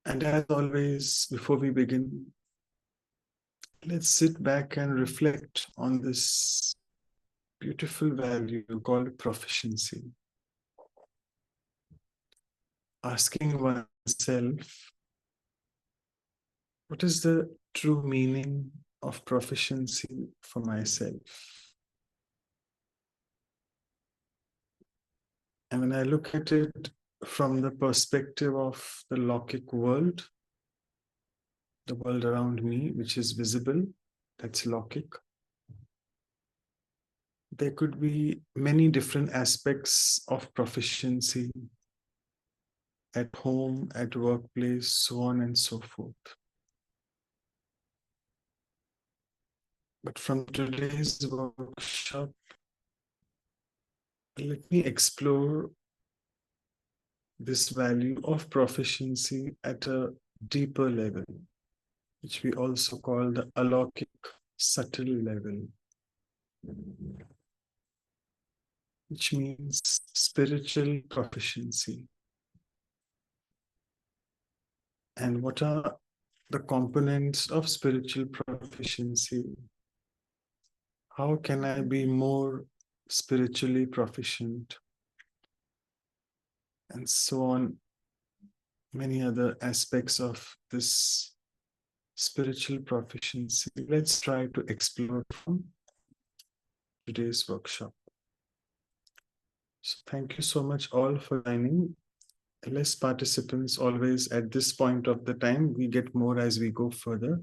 And as always, before we begin, let's sit back and reflect on this beautiful value called proficiency. Asking oneself, what is the true meaning of proficiency for myself? And when I look at it from the perspective of the Lokik world, the world around me, which is visible, that's Lokik. There could be many different aspects of proficiency at home, at workplace, so on and so forth. But from today's workshop, let me explore this value of proficiency at a deeper level, which we also call the alokik subtle level, which means spiritual proficiency. And what are the components of spiritual proficiency? How can I be more spiritually proficient? And so on, many other aspects of this spiritual proficiency. Let's try to explore from today's workshop. So thank you so much all for joining. Less participants always at this point of the time. We get more as we go further.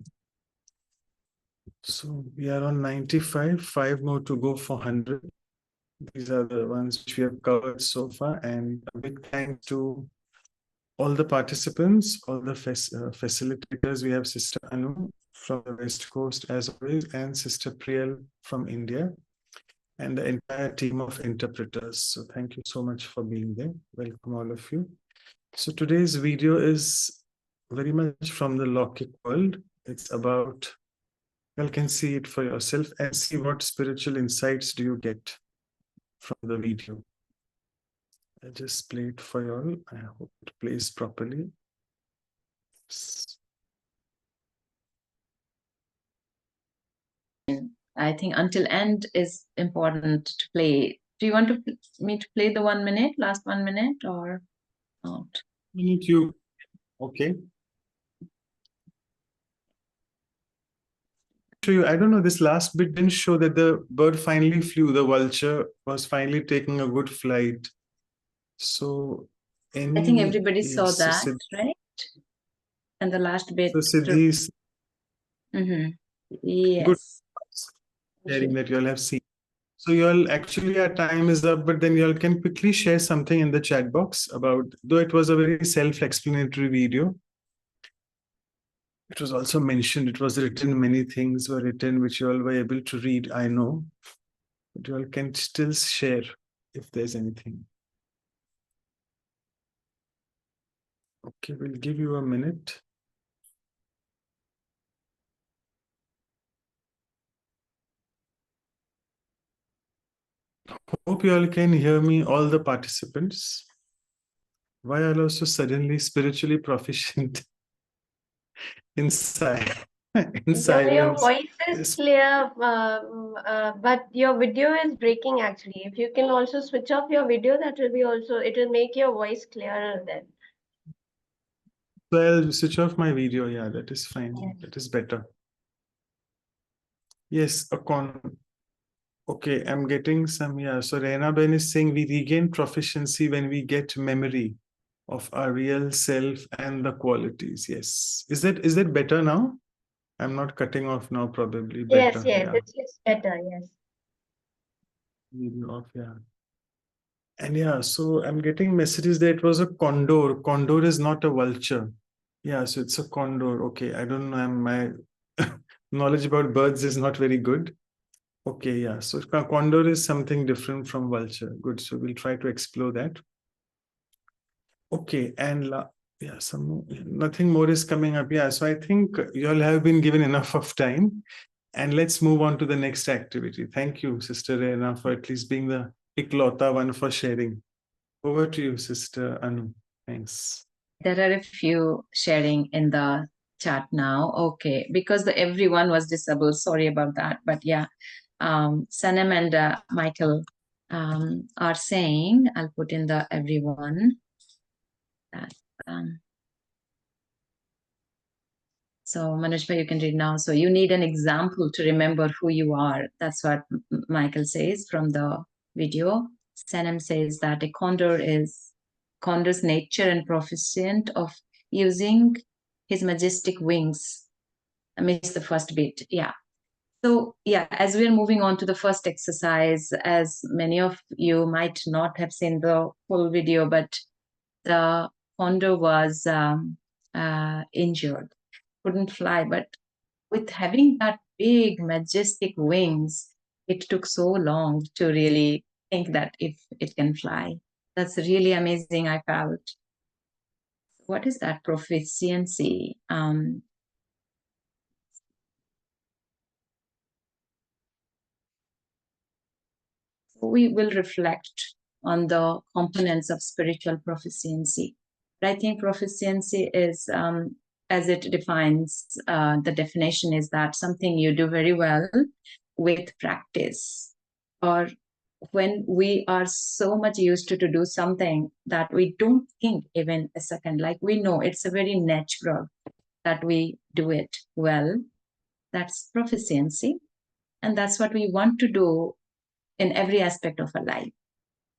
So we are on 95, 5 more to go for 100. These are the ones which we have covered so far. And a big thanks to all the participants, all the facilitators. We have Sister Anu from the West Coast as always, and Sister Priyal from India, and the entire team of interpreters. So thank you so much for being there. Welcome all of you. So today's video is very much from the Lokik world. It's about, you can see it for yourself and see what spiritual insights do you get from the video. I just play it for you all. I hope it plays properly. I think until end is important to play. Do you want me to play the 1 minute, last 1 minute, or not? You, okay. Show you, I don't know, this last bit didn't show that the bird finally flew. The vulture was finally taking a good flight. So I think everybody saw that, right? And the last bit. So Siddhi's yes. Good sharing that you all have seen. So you all, actually our time is up, but then you all can quickly share something in the chat box about, though it was a very self-explanatory video. It was also mentioned, it was written, many things were written which you all were able to read, I know. But you all can still share if there's anything. Okay, we'll give you a minute. Hope you all can hear me, all the participants. Why are you also suddenly spiritually proficient in silence? Your voice is clear, but your video is breaking actually. If you can also switch off your video, that will be also, it will make your voice clearer then. So I'll switch off my video. Yeah, that is fine. Yeah. That is better. Yes, okay, I'm getting some, yeah. So Reina Ben is saying we regain proficiency when we get memory of our real self and the qualities. Yes. Is that better now? I'm not cutting off now, probably better. Yes, yeah. It's better, yes. Video off, yeah. And yeah, so I'm getting messages that it was a condor. Condor is not a vulture. Yeah, so it's a condor. Okay, I don't know. My knowledge about birds is not very good. Okay, yeah. So condor is something different from vulture. Good. So we'll try to explore that. Okay, and yeah, nothing more is coming up. Yeah, so I think you all have been given enough of time. And let's move on to the next activity. Thank you, Sister Reina, for at least being the iklota one for sharing. Over to you, Sister Anu. Thanks. There are a few sharing in the chat now. Okay, because everyone was disabled. Sorry about that. But yeah, Sanam and Michael are saying, I'll put in the everyone. That, so Manoj, you can read now. So you need an example to remember who you are. That's what Michael says from the video. Sanam says that a condor's nature and proficient of using his majestic wings. I missed the first bit. Yeah. So yeah, as we're moving on to the first exercise, as many of you might not have seen the full video, but the condor was injured, couldn't fly, but with having that big majestic wings, it took so long to really think that if it can fly. That's really amazing, I felt. What is that proficiency? We will reflect on the components of spiritual proficiency. But I think proficiency is, as it defines, the definition is that something you do very well with practice, or when we are so much used to do something that we don't think even a second, like we know it's a very natural that we do it well. That's proficiency. And that's what we want to do in every aspect of our life.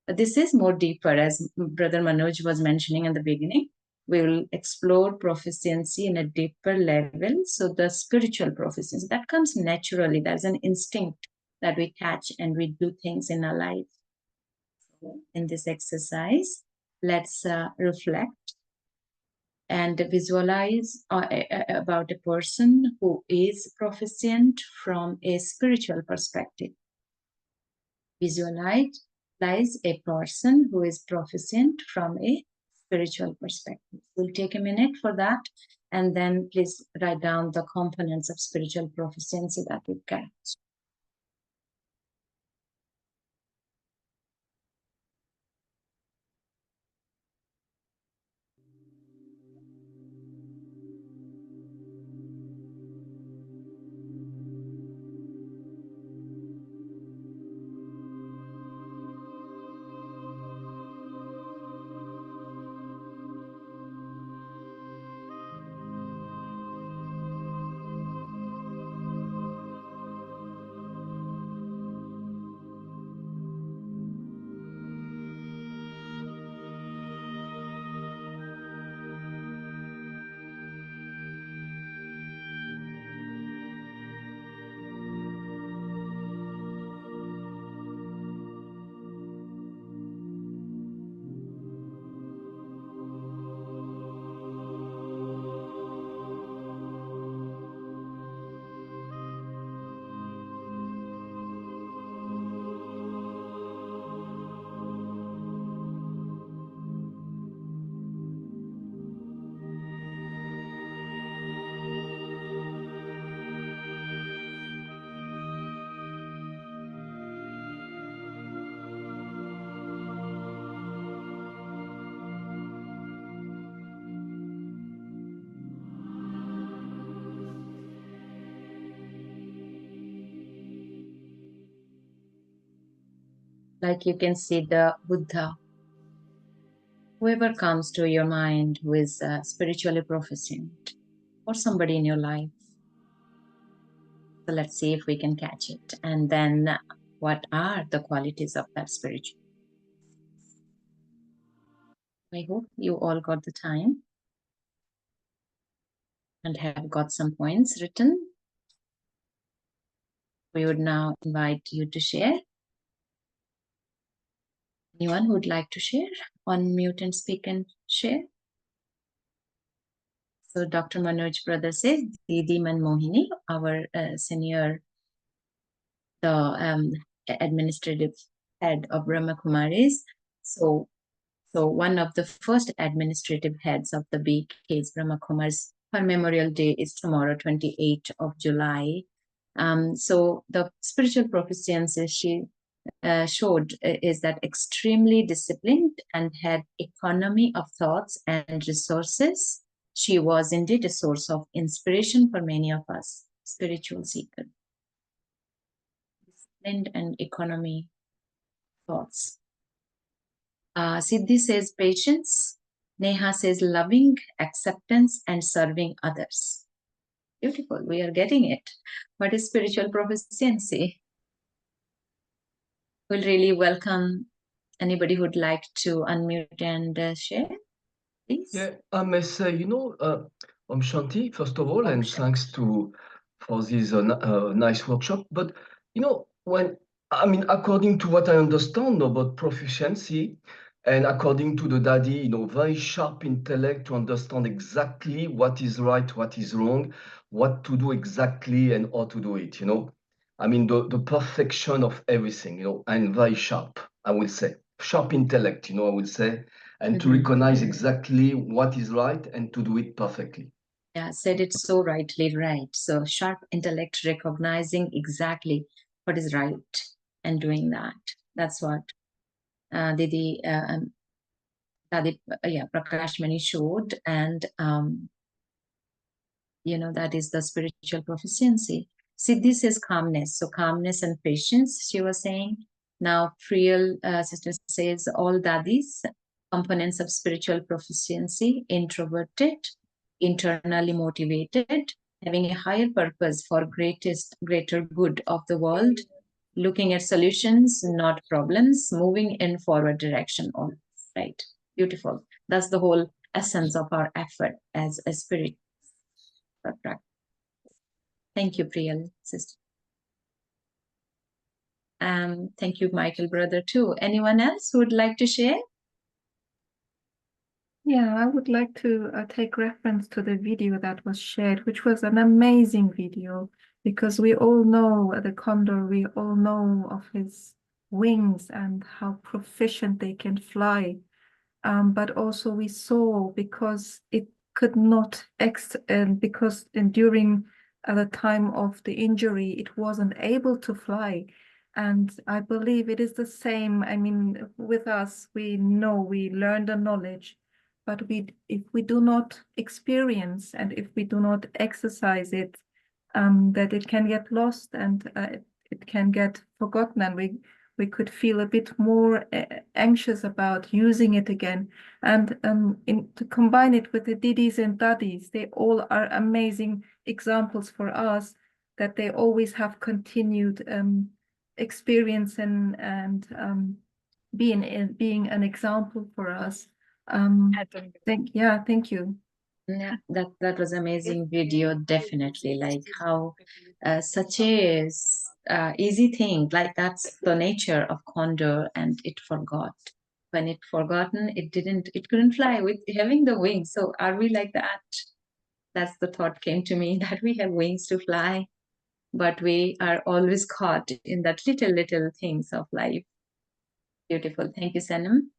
But this is more deeper, as Brother Manoj was mentioning in the beginning. We will explore proficiency in a deeper level. So the spiritual proficiency, that comes naturally. There's an instinct that we catch and we do things in our life. So in this exercise, let's reflect and visualize about a person who is proficient from a spiritual perspective. Visualize a person who is proficient from a spiritual perspective. We'll take a minute for that, and then please write down the components of spiritual proficiency that we get. Like you can see the Buddha, whoever comes to your mind who is spiritually proficient, or somebody in your life. So let's see if we can catch it. And then what are the qualities of that spiritual? I hope you all got the time and have got some points written. We would now invite you to share. Anyone who would like to share? Unmute and speak and share. So Dr. Manoj brother says, Didi Manmohini, our senior, the administrative head of Brahma Kumaris. So one of the first administrative heads of the BK's Brahma Kumaris, her Memorial Day is tomorrow, 28th of July. So the spiritual proficiency, showed is that extremely disciplined and had economy of thoughts and resources. She was indeed a source of inspiration for many of us spiritual seekers. Disciplined and economy thoughts. Siddhi says patience. Neha says loving, acceptance, and serving others. Beautiful, we are getting it. What is spiritual proficiency? We'll really welcome anybody who'd like to unmute and share, please. Yeah, I may say, Shanti, first of all, and thanks for this nice workshop. But, according to what I understand about proficiency, and according to the daddy, very sharp intellect to understand exactly what is right, what is wrong, what to do exactly, and how to do it, the perfection of everything, and very sharp, I will say. Sharp intellect, I will say, and to recognize exactly what is right and to do it perfectly. Yeah, said it so rightly, right. So sharp intellect, recognizing exactly what is right and doing that. That's what Prakash Mani showed, and that is the spiritual proficiency. Siddhi says calmness, so calmness and patience, she was saying. Now Priyal sister says all dadis, components of spiritual proficiency: introverted, internally motivated, having a higher purpose for greater good of the world, looking at solutions, not problems, moving in forward direction. All right, beautiful. That's the whole essence of our effort as a spirit. Thank you, Priyal, sister. Thank you, Michael, brother, too. Anyone else who would like to share? Yeah, I would like to take reference to the video that was shared, which was an amazing video, because we all know the condor, we all know of his wings and how proficient they can fly. But also we saw, because it could not, because during the time of the injury, it wasn't able to fly. And I believe it is the same. I mean, with us, we know, we learn the knowledge, but if we do not experience and if we do not exercise it, that it can get lost and it can get forgotten, and we could feel a bit more anxious about using it again. And to combine it with the didis and dadis, they all are amazing examples for us, that they always have continued experience and being an example for us. Thank you. Yeah, that was amazing video, definitely. Like how such a easy thing, like that's the nature of condor, and it forgot. When it forgotten, it couldn't fly with having the wings. So are we like that? That's the thought came to me, that we have wings to fly, but we are always caught in that little things of life. Beautiful. Thank you, Sanam.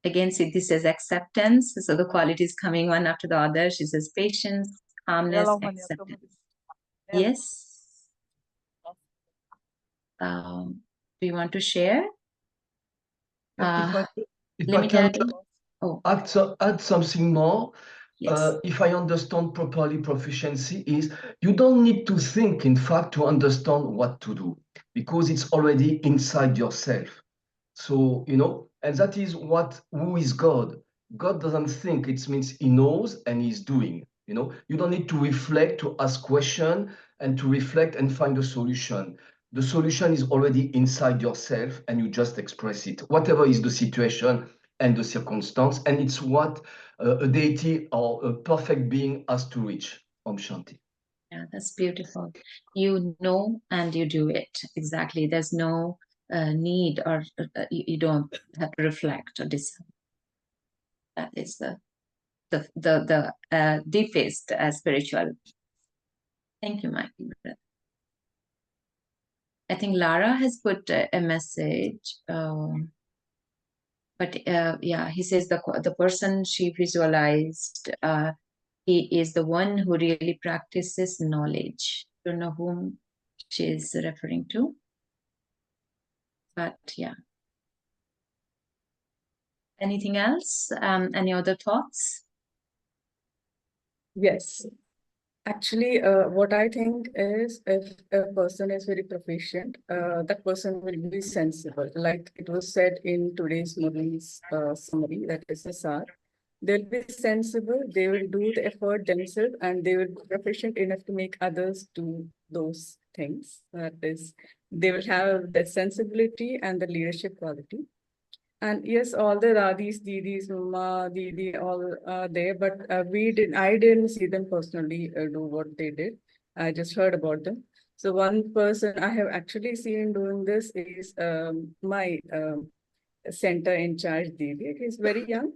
Again, Siddhi says acceptance. So the qualities coming one after the other. She says patience, calmness, acceptance. Yes. Do you want to share? If I can add something more, yes. If I understand properly, proficiency is you don't need to think, in fact, to understand what to do, because it's already inside yourself. So, and that is who is God. God doesn't think, it means he knows and he's doing. You don't need to reflect, to ask questions, and to reflect and find a solution. The solution is already inside yourself, and you just express it, whatever is the situation and the circumstance. And it's what a deity or a perfect being has to reach. Om Shanti. Yeah, that's beautiful. You know and you do it. Exactly. There's no need, or you don't have to reflect or decide. That is the deepest spiritual. Thank you, Michael. I think Lara has put a message. But yeah, he says the person she visualized, he is the one who really practices knowledge. Don't know whom she is referring to. But yeah. Anything else? Any other thoughts? Yes. Actually, what I think is if a person is very proficient, that person will be sensible. Like it was said in today's Murli's summary, that is SR. They'll be sensible, they will do the effort themselves, and they will be proficient enough to make others do those things. That is, they will have the sensibility and the leadership quality. And yes, all the Radis, Didis, Mama, Didi, all are there, but I didn't see them personally do what they did. I just heard about them. So one person I have actually seen doing this is my center in charge Didi. He's very young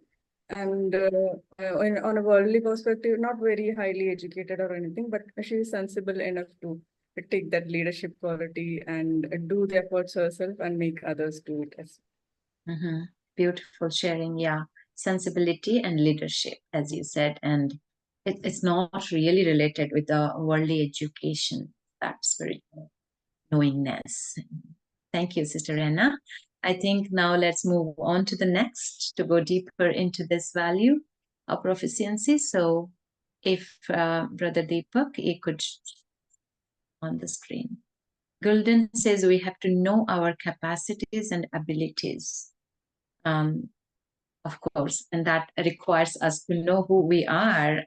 and on a worldly perspective, not very highly educated or anything, but she is sensible enough to take that leadership quality and do the efforts herself and make others do it as well. Mm-hmm. Beautiful sharing, yeah. Sensibility and leadership, as you said, and it's not really related with the worldly education, that spiritual knowingness. Thank you, Sister Anna. I think now let's move on to the next to go deeper into this value of proficiency. So if Brother Deepak, you could on the screen. Gulden says we have to know our capacities and abilities. Of course, and that requires us to know who we are.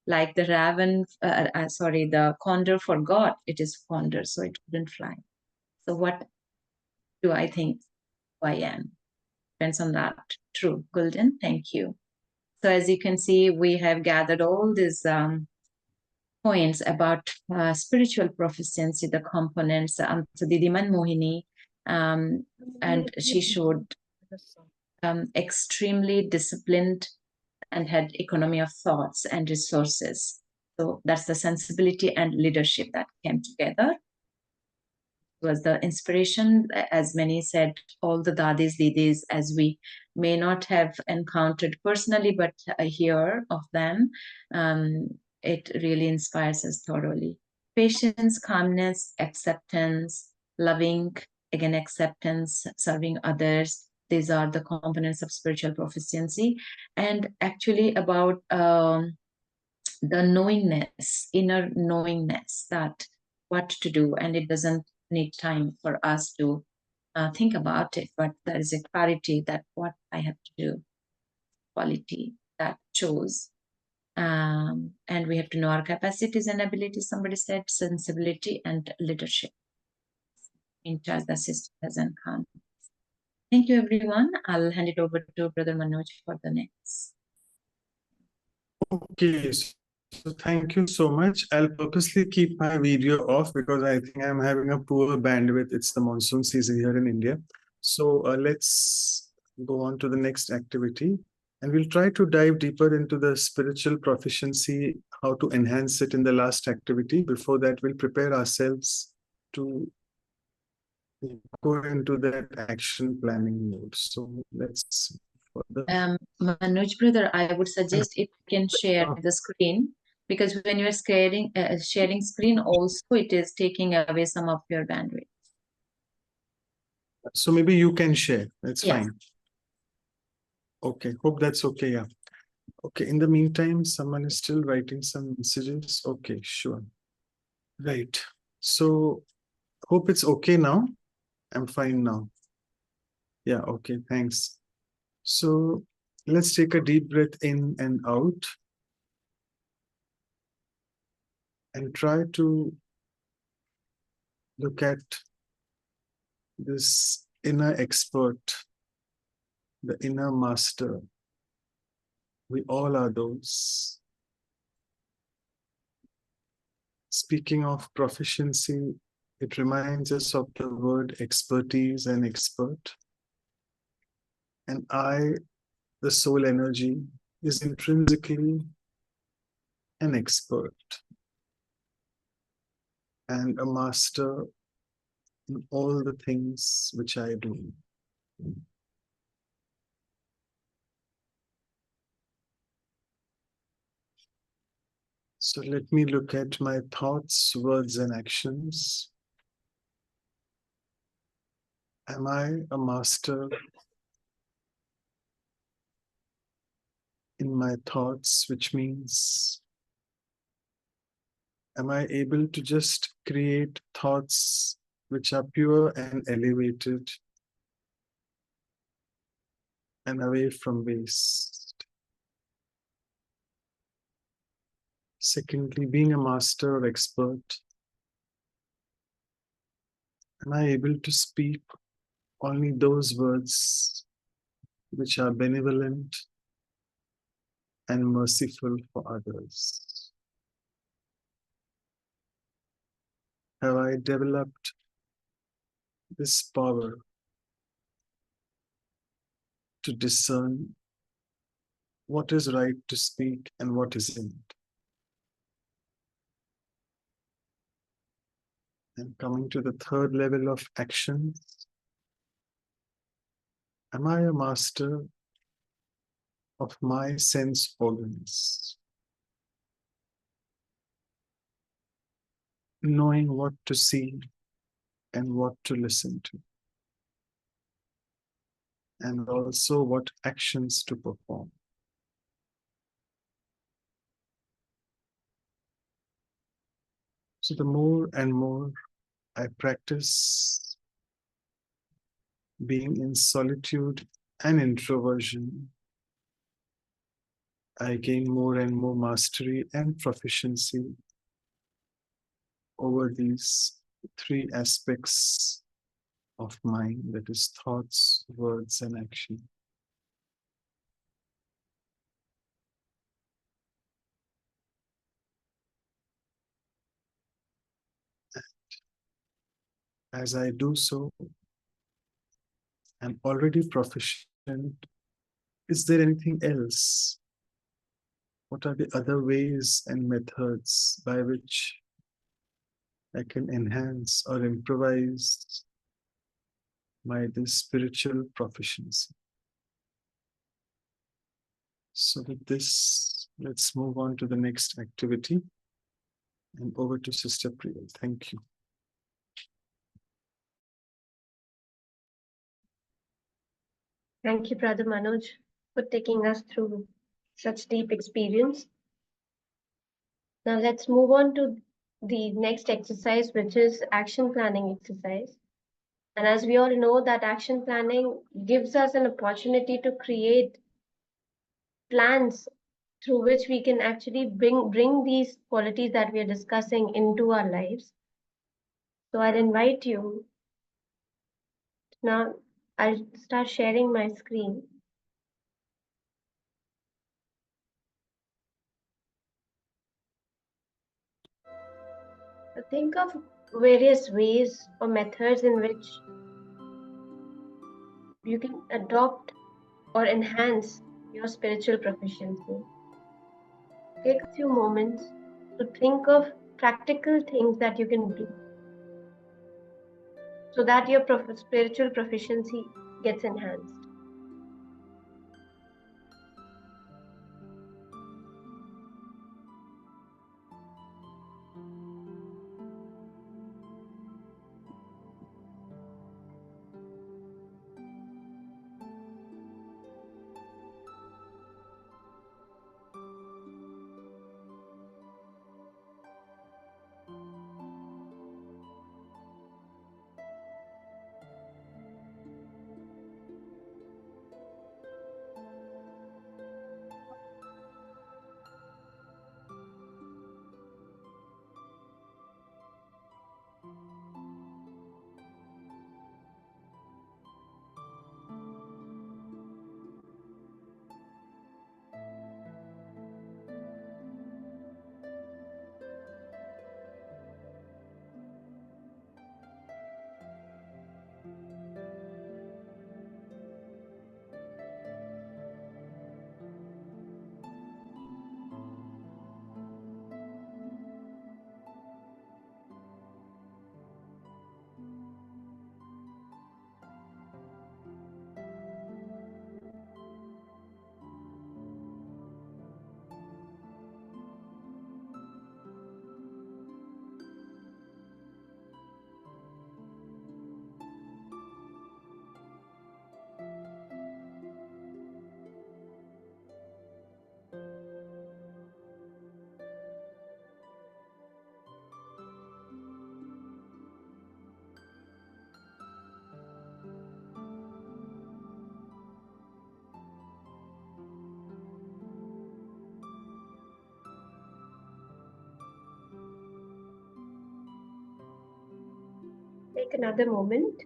Like the the condor forgot it is condor, so it couldn't fly. So what do I think who I am? Depends on that. True, Gulden, thank you. So as you can see, we have gathered all these points about spiritual proficiency, the components. So Didiman Mohini, and she showed extremely disciplined and had economy of thoughts and resources. So that's the sensibility and leadership that came together. It was the inspiration, as many said, all the dadis, didis, as we may not have encountered personally, but hear of them, it really inspires us thoroughly. Patience, calmness, acceptance, loving, again, acceptance, serving others. These are the components of spiritual proficiency. And actually about the knowingness, inner knowingness that what to do, and it doesn't need time for us to think about it, but there is a clarity that what I have to do, quality that shows. And we have to know our capacities and abilities. Somebody said sensibility and leadership. In charge, the sister hasn't come. Thank you, everyone. I'll hand it over to Brother Manoj for the next. Okay, so thank you so much. I'll purposely keep my video off because I think I'm having a poor bandwidth. It's the monsoon season here in India. So let's go on to the next activity. And we'll try to dive deeper into the spiritual proficiency, how to enhance it in the last activity. Before that, we'll prepare ourselves to go into that action planning mode. So let's Manoj brother, I would suggest if you can share the screen, because when you're sharing screen also, it is taking away some of your bandwidth. So maybe you can share. That's Yes. fine. Okay, hope that's okay. Yeah. Okay, in the meantime, someone is still writing some messages. Okay, sure. Right. So hope it's okay now. I'm fine now. Yeah, okay, thanks. So let's take a deep breath in and out and try to look at this inner expert, the inner master. We all are those. Speaking of proficiency, it reminds us of the word expertise and expert. And I, the soul energy, is intrinsically an expert and a master in all the things which I do. So let me look at my thoughts, words, and actions. Am I a master in my thoughts, which means, am I able to just create thoughts which are pure and elevated and away from waste? Secondly, being a master or expert, am I able to speak only those words which are benevolent and merciful for others? Have I developed this power to discern what is right to speak and what isn't? And coming to the third level of action, am I a master of my sense organs? Knowing what to see and what to listen to, and also what actions to perform. So the more and more I practice being in solitude and introversion, I gain more and more mastery and proficiency over these three aspects of mind, that is thoughts, words, and action. As I do so, I'm already proficient. Is there anything else? What are the other ways and methods by which I can enhance or improvise this spiritual proficiency? So with this, let's move on to the next activity. And over to Sister Priya. Thank you. Thank you, Brother Manoj, for taking us through such deep experience. Now let's move on to the next exercise, which is action planning exercise. And as we all know, that action planning gives us an opportunity to create plans through which we can actually bring these qualities that we are discussing into our lives. So I'll invite you. Now I'll start sharing my screen. Think of various ways or methods in which you can adopt or enhance your spiritual proficiency. Take a few moments to think of practical things that you can do so that your spiritual proficiency gets enhanced. take another moment.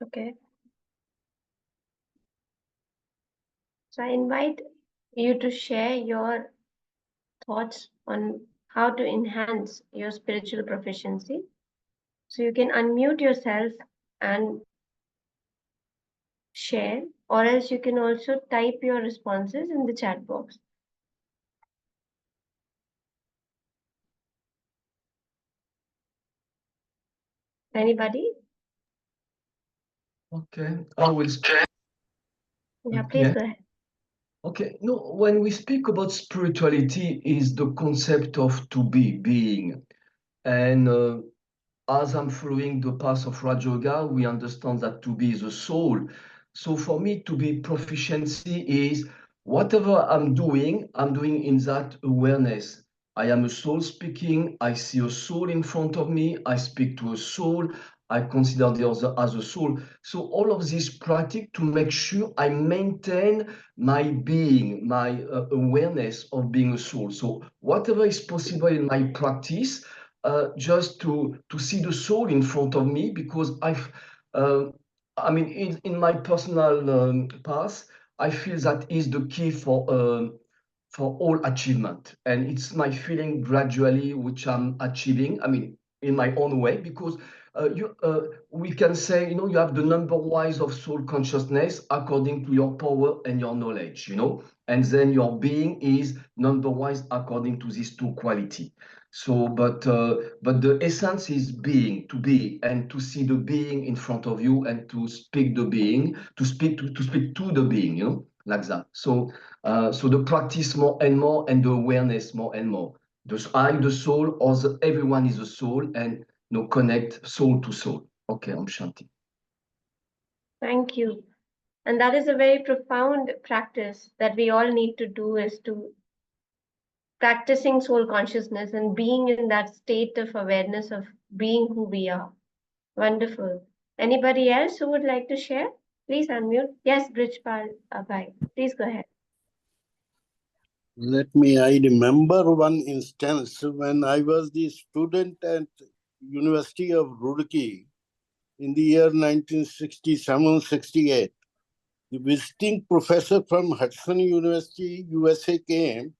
Okay. So I invite you to share your thoughts on how to enhance your spiritual proficiency. So you can unmute yourself and share, or else you can also type your responses in the chat box. Anybody? Okay, I will. Yeah, please Yeah. go ahead. Okay, no, when we speak about spirituality, is the concept of to be, being. And as I'm following the path of Raj Yoga, we understand that to be is a soul. So for me, to be proficiency is whatever I'm doing in that awareness. I am a soul speaking. I see a soul in front of me. I speak to a soul. I consider the other as a soul. So all of this practice to make sure I maintain my being, my awareness of being a soul. So whatever is possible in my practice, just to see the soul in front of me, because uh, I mean, in my personal path, I feel that is the key for all achievement, and it's my feeling gradually which I'm achieving. I mean, in my own way, because we can say, you have the number wise of soul consciousness according to your power and your knowledge, and then your being is number wise according to these two quality. So, but the essence is being, to be, and to see the being in front of you, and to speak the being, to speak to the being, like that. So the practice more and more, and the awareness more and more. The soul, or everyone is a soul, and connect soul to soul. Okay, I'm Shanti. Thank you. And that is a very profound practice that we all need to do, is to practicing soul consciousness and being in that state of awareness of being who we are. Wonderful. Anybody else who would like to share? Please unmute. Yes, Brijpal Abhay. Please go ahead. I remember one instance when I was the student at University of Roorkee in the year 1967-68. The visiting professor from Hudson University, USA came,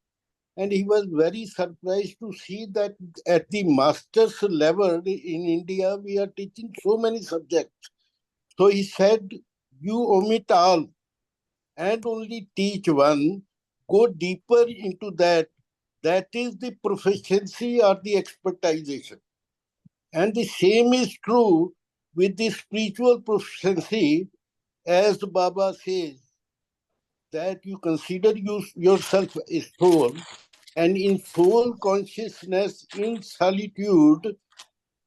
and he was very surprised to see that at the master's level in India, we are teaching so many subjects. So he said, you omit all and only teach one, go deeper into that. That is the proficiency or the expertization. And the same is true with the spiritual proficiency, as Baba says, that you consider yourself a soul, and in soul consciousness, in solitude,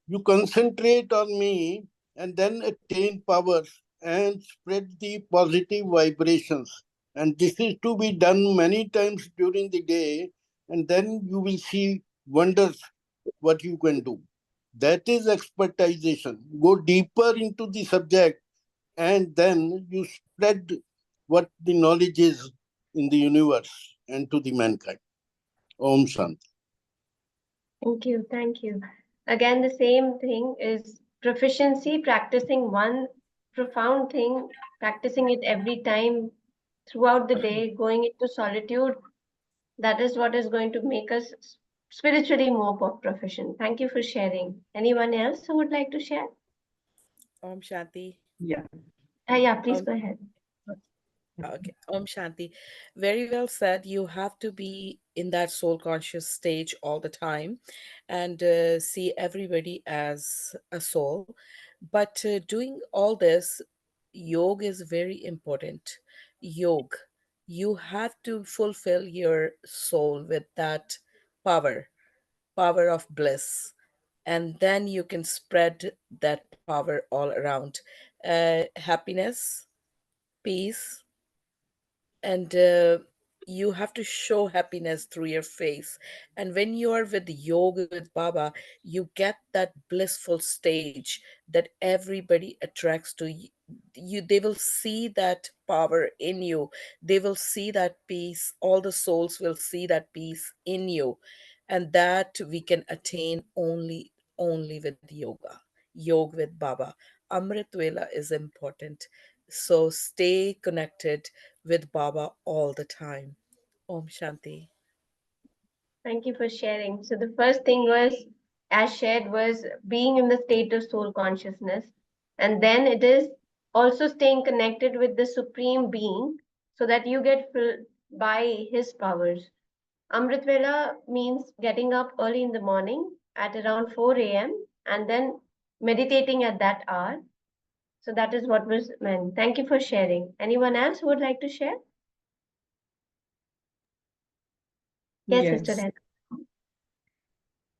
you concentrate on me and then attain powers and spread the positive vibrations. And this is to be done many times during the day, and then you will see wonders what you can do. That is expertization. Go deeper into the subject, and then you spread what the knowledge is in the universe and to the mankind. Om Shanti. Thank you. Thank you. Again, the same thing is proficiency, practicing one profound thing, practicing it every time throughout the day, going into solitude. That is what is going to make us spiritually more proficient. Thank you for sharing. Anyone else who would like to share? Om Shanti. Yeah. Yeah, please Om, go ahead. okay. Om Shanti. Very well said. You have to be in that soul conscious stage all the time, and see everybody as a soul. But doing all this, yoga is very important. Yoga. You have to fulfill your soul with that power of bliss, and then you can spread that power all around. Happiness, peace, and you have to show happiness through your face. And when you are with yoga with Baba, you get that blissful stage that everybody attracts to you. They will see that power in you, they will see that peace, all the souls will see that peace in you. And that we can attain only with yoga with Baba. Amrit Vela is important, so stay connected with Baba all the time. Om Shanti. Thank you for sharing. So the first thing was, as shared, was being in the state of soul consciousness. And then it is also staying connected with the Supreme Being so that you get filled by His powers. Amrit Vela means getting up early in the morning at around 4 a.m. and then meditating at that hour. So that is what was meant. Thank you for sharing. Anyone else who would like to share? Yes, Sister Yes. Ren.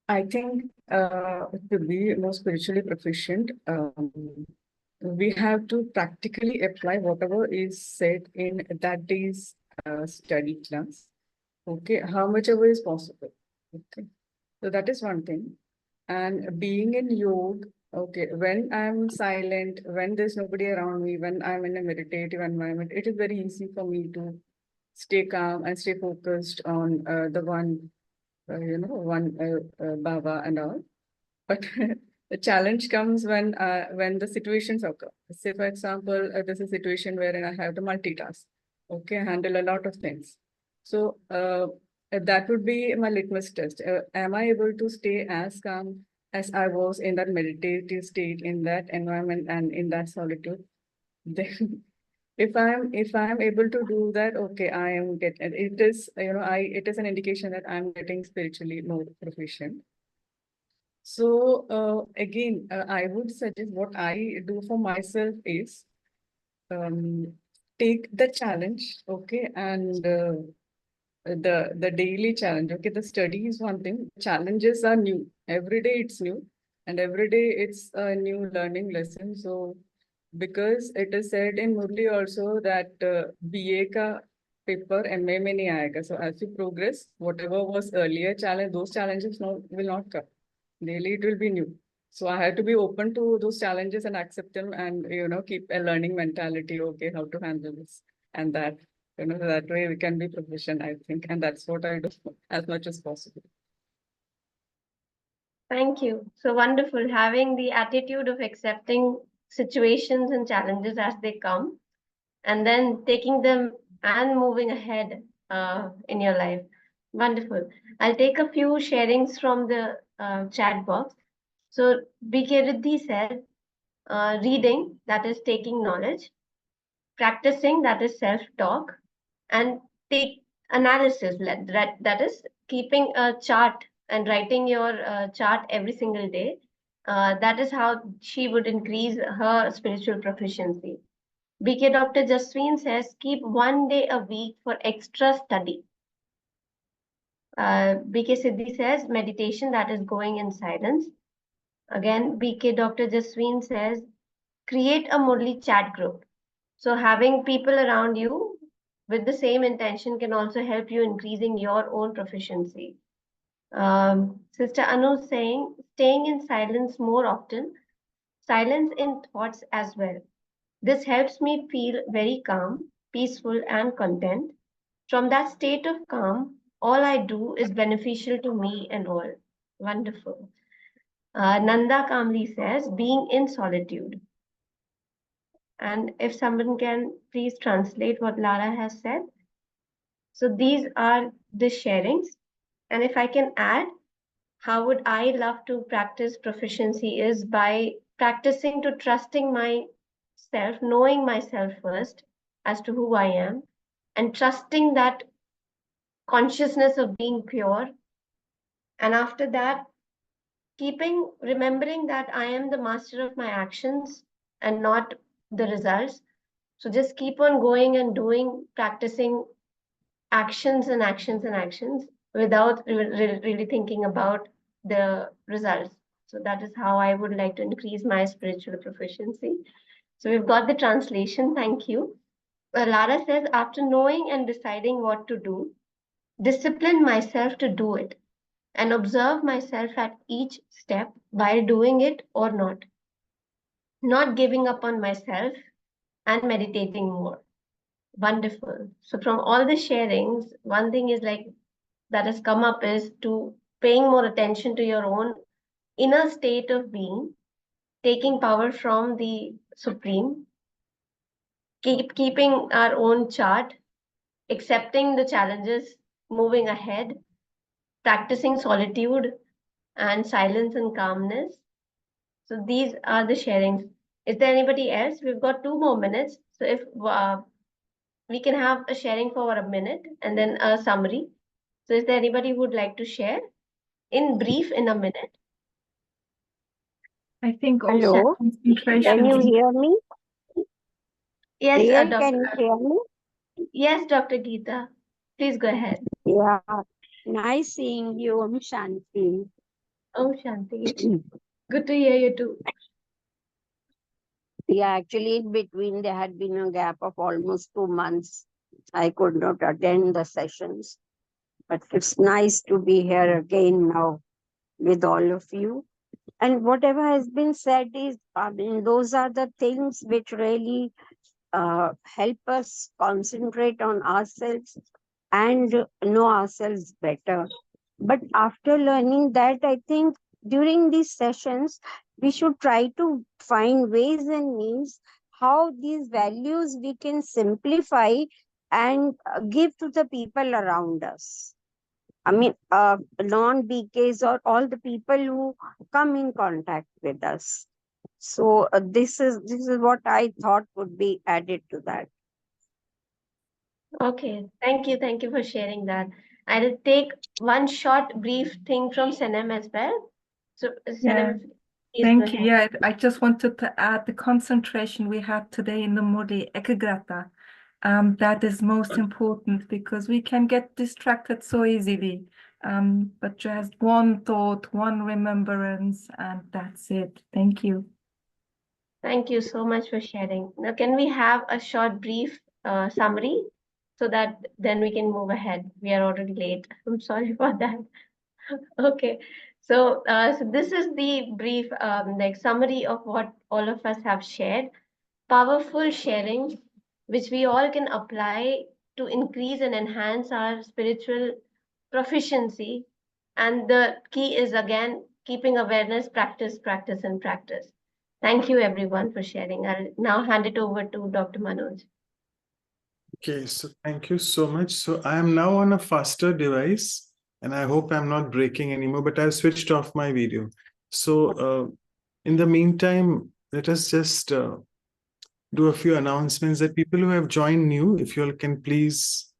I think to be more spiritually proficient, we have to practically apply whatever is said in that day's study class. Okay, how much ever is possible. Okay, so that is one thing. And being in yoga, okay, when I'm silent, when there's nobody around me, when I'm in a meditative environment, it is very easy for me to stay calm and stay focused on the one Baba and all. But the challenge comes when the situations occur. Say, for example, there's a situation wherein I have to multitask, okay, handle a lot of things. So that would be my litmus test. Am I able to stay as calm as I was in that meditative state, in that environment, and in that solitude? Then if I'm able to do that, okay, I am getting it is, it is an indication that I'm getting spiritually more proficient. So again, I would suggest what I do for myself is take the challenge, okay, and the daily challenge. Okay, the study is one thing. Challenges are new every day. It's new, and every day it's a new learning lesson. So because it is said in Murli also that BA ka paper MA mein nahi aayega. So as you progress, whatever was earlier challenge, those challenges will not come. Daily it will be new. So I have to be open to those challenges and accept them, and keep a learning mentality. Okay, how to handle this and that. That way we can be proficient, I think, and that's what I do as much as possible. Thank you. So wonderful having the attitude of accepting situations and challenges as they come and then taking them and moving ahead in your life. Wonderful. I'll take a few sharings from the chat box. So BK Riddhi said, reading, that is taking knowledge, practicing, that is self-talk, and take analysis, that is keeping a chart and writing your chart every single day. That is how she would increase her spiritual proficiency. BK Dr. Jasween says, keep 1 day a week for extra study. BK Siddhi says, meditation, that is going in silence. Again, BK Dr. Jasween says, create a Murli chat group. So having people around you with the same intention can also help you increasing your own proficiency. Sister Anu saying, staying in silence more often, silence in thoughts as well. This helps me feel very calm, peaceful, and content. From that state of calm, all I do is beneficial to me and all. Wonderful. Nanda Kamli says, being in solitude. And if someone can please translate what Lara has said. So these are the sharings. And if I can add, how would I love to practice proficiency is by practicing to trusting myself, knowing myself first as to who I am, and trusting that consciousness of being pure. And after that, remembering that I am the master of my actions and not the results. So just keep on going and doing, practicing actions and actions and actions without really thinking about the results. So that is how I would like to increase my spiritual proficiency. So we've got the translation. Thank you. Lara says, after knowing and deciding what to do, discipline myself to do it and observe myself at each step while doing it or not giving up on myself and meditating more. Wonderful. So from all the sharings, one thing is like that has come up is to paying more attention to your own inner state of being, taking power from the Supreme, keeping our own chart, accepting the challenges, moving ahead, practicing solitude and silence and calmness. So these are the sharings. Is there anybody else? We've got 2 more minutes. So if we can have a sharing for a minute and then a summary. So is there anybody who would like to share in brief in a minute? I think also Hello, concentration. can you hear me? Yes, Priya, Dr. can you hear me? Yes, Dr. Geeta. Please go ahead. Yeah, nice seeing you, Shanti. Oh, Shanti. Good to hear you too. Yeah, actually, in between there had been a gap of almost 2 months. I could not attend the sessions, but it's nice to be here again now with all of you. And whatever has been said is, I mean, those are the things which really help us concentrate on ourselves and know ourselves better. But after learning that, I think during these sessions, we should try to find ways and means how these values we can simplify and give to the people around us. I mean, non-BKs or all the people who come in contact with us. So this is what I thought would be added to that. Okay, thank you. Thank you for sharing that. I'll take one short brief thing from Senem as well. So Yeah. Senem, please go Thank you. ahead. Yeah, I just wanted to add the concentration we had today in the Modi Ekagrata. That is most important because we can get distracted so easily. But just one thought, one remembrance, and that's it. Thank you. Thank you so much for sharing. Now, can we have a short brief summary so that then we can move ahead? We are already late. I'm sorry for that. Okay. So, so this is the brief like summary of what all of us have shared. Powerful sharing, which we all can apply to increase and enhance our spiritual proficiency. And the key is again keeping awareness, practice, practice, and practice. Thank you everyone for sharing. I'll now hand it over to Dr. Manoj. Okay, so thank you so much. So I am now on a faster device and I hope I'm not breaking anymore, but I've switched off my video. So in the meantime, let us just do a few announcements that people who have joined new, if you all can please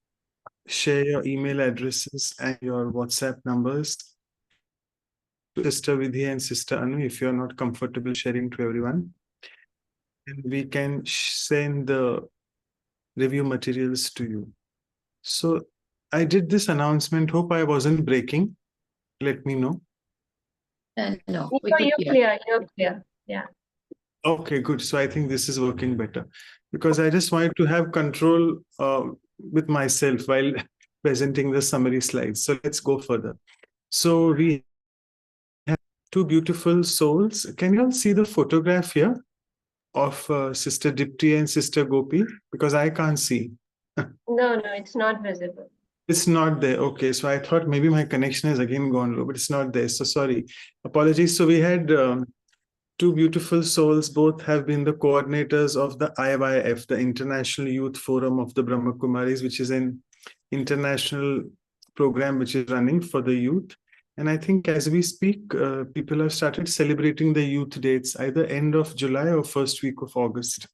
share your email addresses and your WhatsApp numbers to Sister Vidhi and Sister Anu if you're not comfortable sharing to everyone. And we can send the review materials to you. So I did this announcement. Hope I wasn't breaking. Let me know. No, No, we could you're hear. clear. You're clear. Yeah. Okay, good. So I think this is working better because I just wanted to have control with myself while presenting the summary slides. So let's go further. So we have 2 beautiful souls. Can you all see the photograph here of Sister Dipti and Sister Gopi? Because I can't see. No, it's not visible. It's not there. Okay, so I thought maybe my connection has again gone low, but it's not there. So sorry. Apologies. So we had 2 beautiful souls. Both have been the coordinators of the IYF, the International Youth Forum of the Brahma Kumaris, which is an international program which is running for the youth. And I think as we speak, people have started celebrating the youth dates, either end of July or first week of August.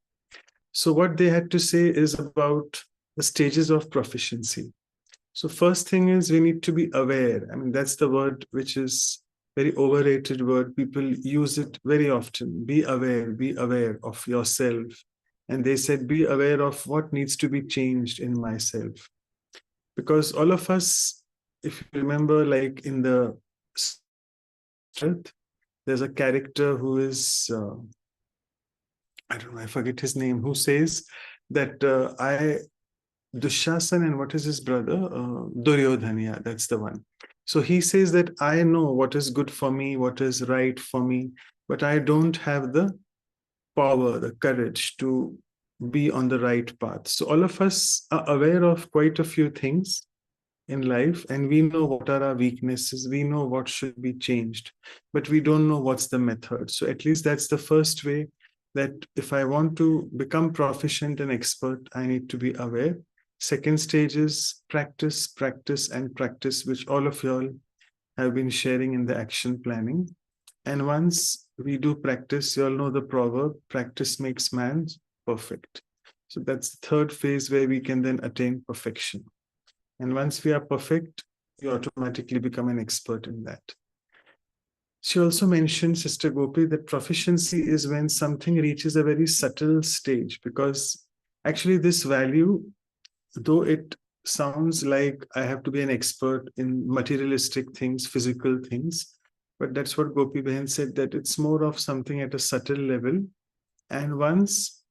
So what they had to say is about the stages of proficiency. So first thing is we need to be aware. I mean, that's the word which is very overrated word. People use it very often. Be aware of yourself. And they said, be aware of what needs to be changed in myself. Because all of us, if you remember, like in the strength, there's a character who is, I don't know, I forget his name, who says that Dushasan and what is his brother? Duryodhana, yeah, that's the one. So he says that I know what is good for me, what is right for me, but I don't have the power, the courage to be on the right path. So all of us are aware of quite a few things in life, and we know what are our weaknesses, we know what should be changed, but we don't know what's the method. So at least that's the first way, that if I want to become proficient and expert, I need to be aware. Second stage is practice, practice, and practice, which all of y'all have been sharing in the action planning. And once we do practice, you all know the proverb, practice makes man perfect. So that's the third phase where we can then attain perfection. And once we are perfect, you automatically become an expert in that. She also mentioned, Sister Gopi, that proficiency is when something reaches a very subtle stage, because actually this value, though it sounds like I have to be an expert in materialistic things, physical things, but that's what Gopi Behan said, that it's more of something at a subtle level. And once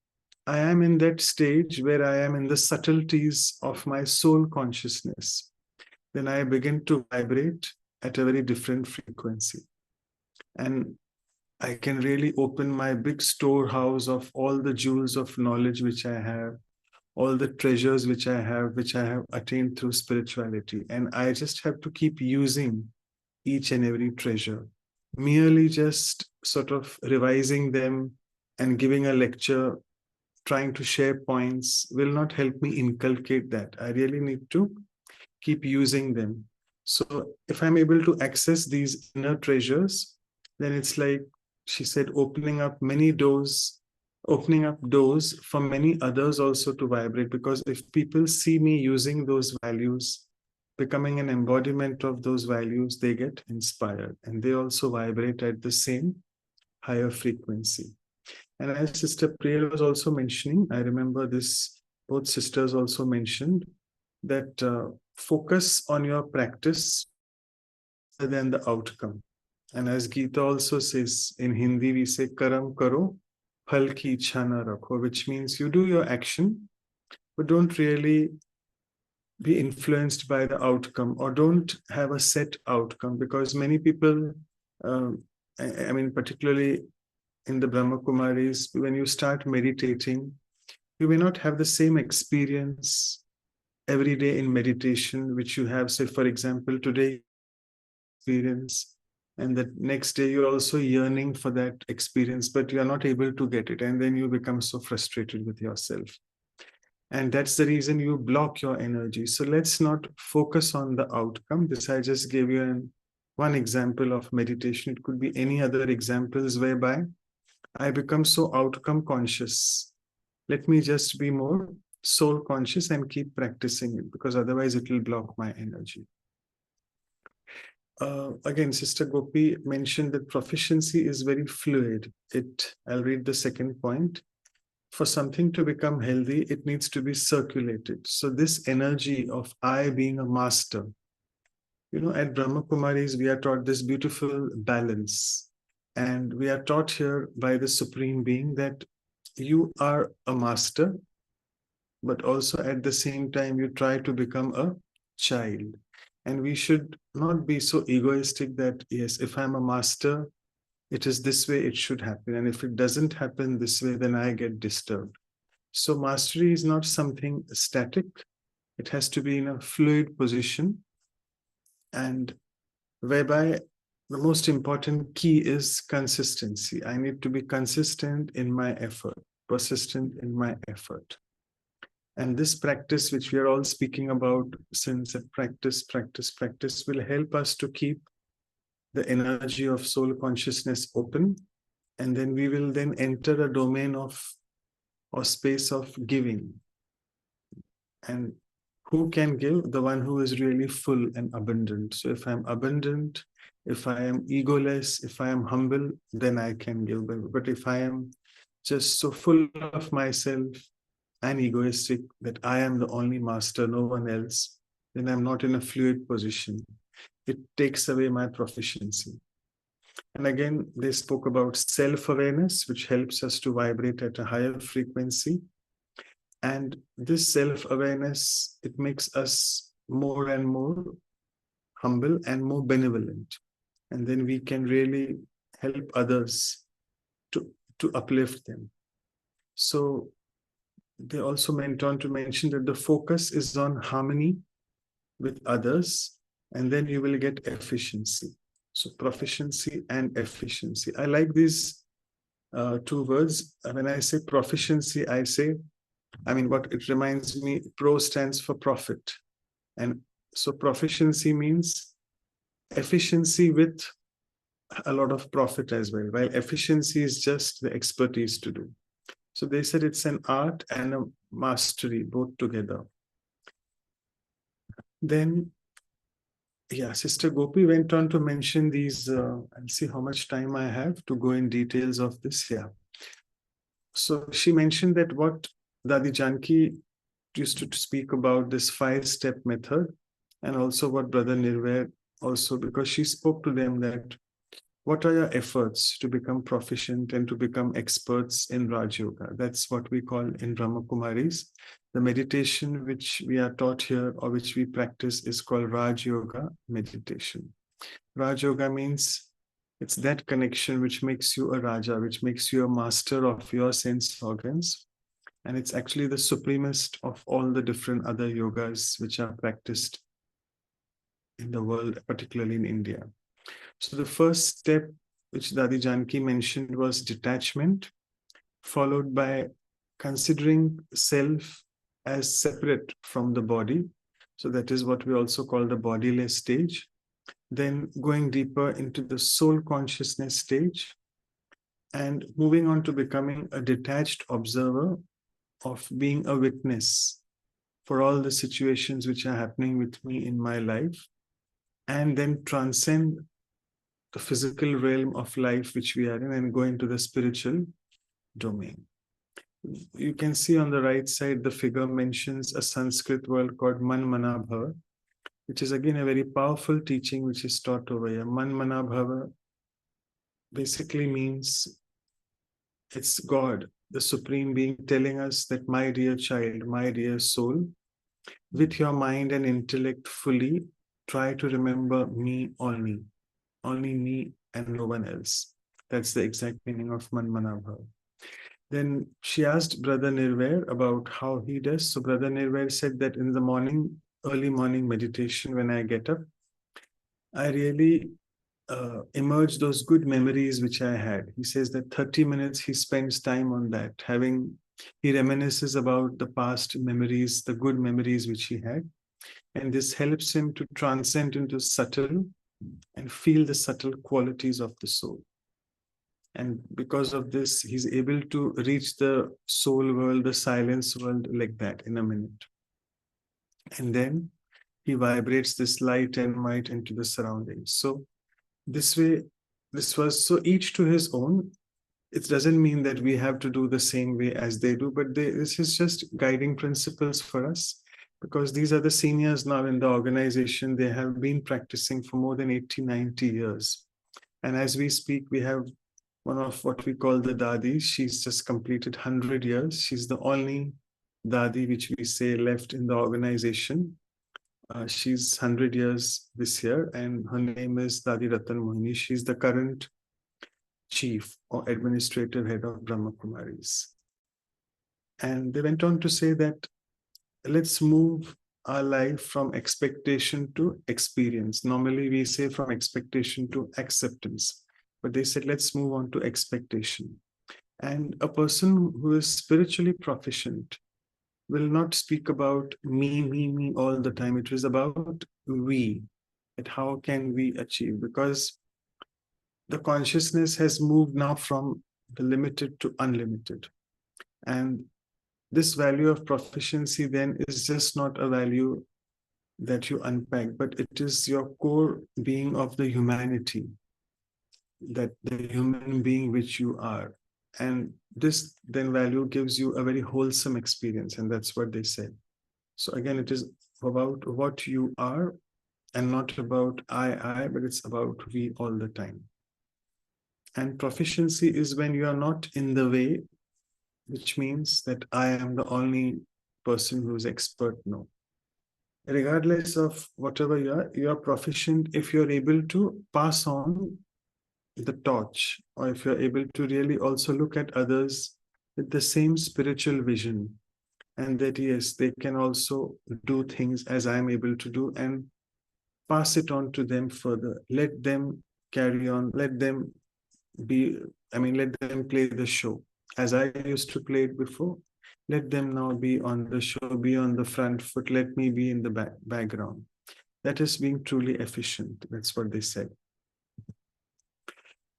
I am in that stage where I am in the subtleties of my soul consciousness, then I begin to vibrate at a very different frequency. And I can really open my big storehouse of all the jewels of knowledge which I have, all the treasures which I have attained through spirituality. And I just have to keep using each and every treasure. Merely just sort of revising them and giving a lecture, trying to share points will not help me inculcate that. I really need to keep using them. So if I'm able to access these inner treasures, then it's like she said, opening up doors for many others also to vibrate. Because if people see me using those values, becoming an embodiment of those values, they get inspired and they also vibrate at the same higher frequency. And as Sister Priya was also mentioning, I remember this, both sisters also mentioned that focus on your practice rather than the outcome. And as Gita also says, in Hindi we say karam karo, phal ki ichha na rakho, which means you do your action, but don't really be influenced by the outcome, or don't have a set outcome. Because many people, I mean, particularly in the Brahma Kumaris, when you start meditating, you may not have the same experience every day in meditation, which you have, say, for example, today experience, and the next day you're also yearning for that experience, but you are not able to get it. And then you become so frustrated with yourself. And that's the reason you block your energy. So let's not focus on the outcome. This I just gave you one example of meditation. It could be any other examples whereby I become so outcome conscious. Let me just be more soul conscious and keep practicing it, because otherwise it will block my energy. Again, Sister Gopi mentioned that proficiency is very fluid. I'll read the second point. For something to become healthy, it needs to be circulated. So this energy of I being a master, at Brahma Kumaris, we are taught this beautiful balance. And we are taught here by the Supreme Being that you are a master, but also at the same time, you try to become a child. And we should not be so egoistic that, yes, if I'm a master, it is this way it should happen. And if it doesn't happen this way, then I get disturbed. So mastery is not something static. It has to be in a fluid position. And whereby the most important key is consistency. I need to be consistent in my effort, persistent in my effort. And this practice, which we are all speaking about since practice will help us to keep the energy of soul consciousness open. And then we will then enter a domain of or space of giving. And who can give? The one who is really full and abundant. So if I'm abundant, if I am egoless, if I am humble, then I can give. But if I am just so full of myself and egoistic that I am the only master, no one else, then I'm not in a fluid position. It takes away my proficiency. And again, they spoke about self-awareness, which helps us to vibrate at a higher frequency. And this self-awareness, it makes us more and more humble and more benevolent. And then we can really help others to uplift them. So they also went on to mention that the focus is on harmony with others, and then you will get efficiency. So proficiency and efficiency. I like these two words. When I say proficiency, what it reminds me, pro stands for profit. And so proficiency means efficiency with a lot of profit as well, while efficiency is just the expertise to do. So they said it's an art and a mastery both together. Then, yeah, Sister Gopi went on to mention these, I'll see how much time I have to go in details of this here. So she mentioned that what Dadi Janki used to speak about, this 5-step method, and also what Brother Nirvair also, because she spoke to them that what are your efforts to become proficient and to become experts in Raj Yoga? That's what we call in Brahma Kumaris. The meditation which we are taught here or which we practice is called Raj Yoga meditation. Raj Yoga means it's that connection which makes you a Raja, which makes you a master of your sense organs. And it's actually the supremest of all the different other yogas which are practiced in the world, particularly in India. So the first step which Dadi Janki mentioned was detachment, followed by considering self as separate from the body. So that is what we also call the bodiless stage. Then going deeper into the soul consciousness stage and moving on to becoming a detached observer of being a witness for all the situations which are happening with me in my life, and then transcend the physical realm of life which we are in and go into the spiritual domain. You can see on the right side, the figure mentions a Sanskrit word called Man Mana Bhava, which is again a very powerful teaching which is taught over here. Man Mana Bhava basically means it's God, the Supreme Being, telling us that, my dear child, my dear soul, with your mind and intellect fully, try to remember me only me and no one else. That's the exact meaning of Man Mana Bhava. Then she asked Brother Nirvair about how he does. So Brother Nirvair said that in the morning, early morning meditation, when I get up, I really emerge those good memories which I had. He says that 30 minutes he spends time on that, he reminisces about the past memories, the good memories which he had. And this helps him to transcend into subtle and feel the subtle qualities of the soul. And because of this, he's able to reach the soul world, the silence world, like that in a minute. And then he vibrates this light and might into the surroundings. So this way, so each to his own. It doesn't mean that we have to do the same way as they do, but this is just guiding principles for us, because these are the seniors now in the organization. They have been practicing for more than 80, 90 years. And as we speak, we have one of what we call the Dadis. She's just completed 100 years. She's the only Dadi, which we say, left in the organization. She's 100 years this year, and her name is Dadi Ratan Mohini. She's the current chief or administrative head of Brahma Kumaris. And they went on to say that let's move our life from expectation to experience. Normally we say from expectation to acceptance, but they said let's move on to expectation. And a person who is spiritually proficient will not speak about me all the time. It is about we, that how can we achieve, because the consciousness has moved now from the limited to unlimited. And this value of proficiency then is just not a value that you unpack, but it is your core being of the humanity, that the human being which you are. And this then value gives you a very wholesome experience, and that's what they said. So again, it is about what you are and not about I, but it's about we all the time. And proficiency is when you are not in the way, which means that I am the only person who is expert. No. Regardless of whatever you are proficient if you're able to pass on the torch, or if you're able to really also look at others with the same spiritual vision, and that yes, they can also do things as I'm able to do, and pass it on to them further. Let them carry on, let them let them play the show as I used to play it before. Let them now be on the show, be on the front foot. Let me be in the background. That is being truly efficient. That's what they said.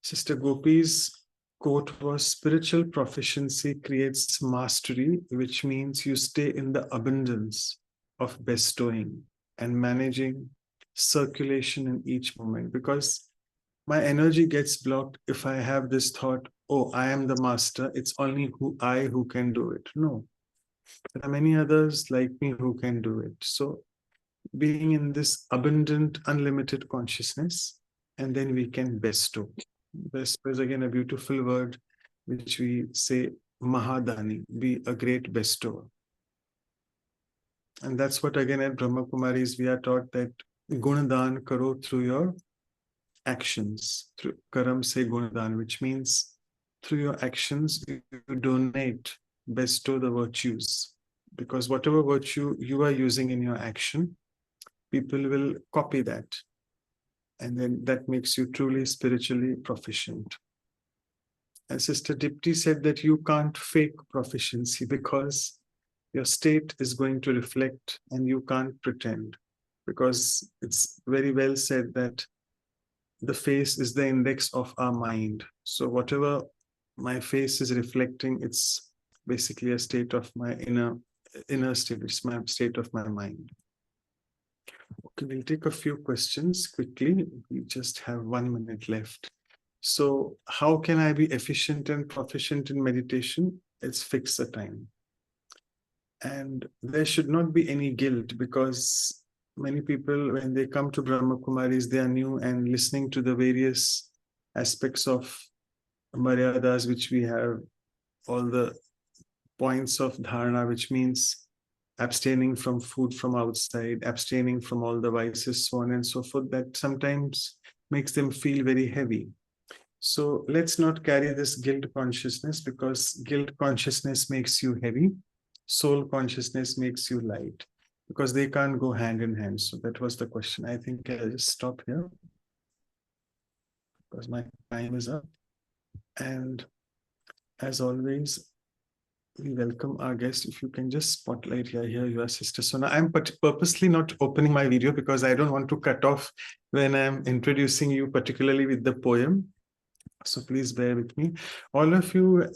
Sister Gopi's quote was, spiritual proficiency creates mastery, which means you stay in the abundance of bestowing and managing circulation in each moment, because my energy gets blocked if I have this thought, oh, I am the master, it's only who can do it. No, there are many others like me who can do it. So being in this abundant, unlimited consciousness, and then we can bestow. Bestow is again a beautiful word, which we say, Mahadani, be a great bestower. And that's what again at Brahma Kumaris we are taught, that Gunadan karo through your actions, through karam se gunadan, which means through your actions you donate, bestow the virtues, because whatever virtue you are using in your action, people will copy that, and then that makes you truly spiritually proficient. And Sister Dipti said that you can't fake proficiency because your state is going to reflect, and you can't pretend, because it's very well said that the face is the index of our mind. So whatever my face is reflecting, it's basically a state of my inner state. It's my state of my mind. Okay, we'll take a few questions quickly. We just have 1 minute left. So how can I be efficient and proficient in meditation? It's fix a time. And there should not be any guilt, because many people, when they come to Brahma Kumaris, they are new and listening to the various aspects of Maryadas, which we have, all the points of dharana, which means abstaining from food from outside, abstaining from all the vices, so on and so forth, that sometimes makes them feel very heavy. So let's not carry this guilt consciousness, because guilt consciousness makes you heavy. Soul consciousness makes you light, because they can't go hand in hand. So that was the question. I think I'll just stop here because my time is up. And as always, we welcome our guest. If you can just spotlight here you are, Sister Sona. I'm purposely not opening my video because I don't want to cut off when I'm introducing you, particularly with the poem. So please bear with me. All of you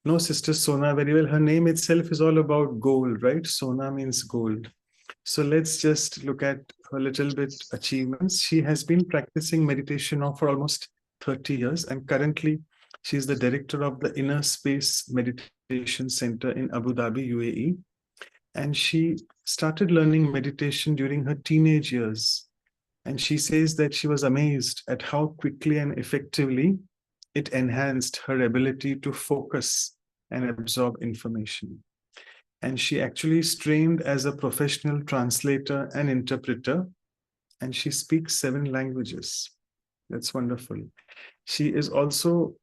know Sister Sona very well. Her name itself is all about gold, right? Sona means gold. So let's just look at her little bit achievements. She has been practicing meditation now for almost 30 years, and currently she's the director of the Inner Space Meditation Center in Abu Dhabi, UAE. And she started learning meditation during her teenage years. And she says that she was amazed at how quickly and effectively it enhanced her ability to focus and absorb information. And she actually is trained as a professional translator and interpreter, and she speaks 7 languages. That's wonderful. She is also,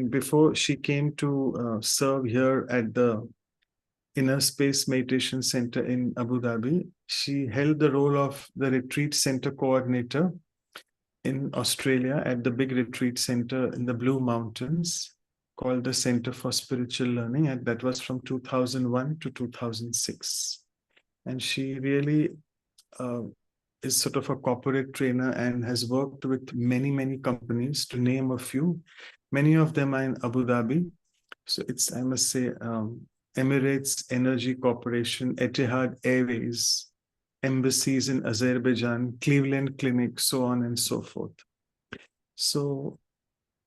before she came to serve here at the Inner Space Meditation Center in Abu Dhabi, she held the role of the retreat center coordinator in Australia at the big retreat center in the Blue Mountains called the Center for Spiritual Learning, and that was from 2001 to 2006. And she really is sort of a corporate trainer and has worked with many, many companies, to name a few. Many of them are in Abu Dhabi. So it's, I must say, Emirates Energy Corporation, Etihad Airways, embassies in Azerbaijan, Cleveland Clinic, so on and so forth. So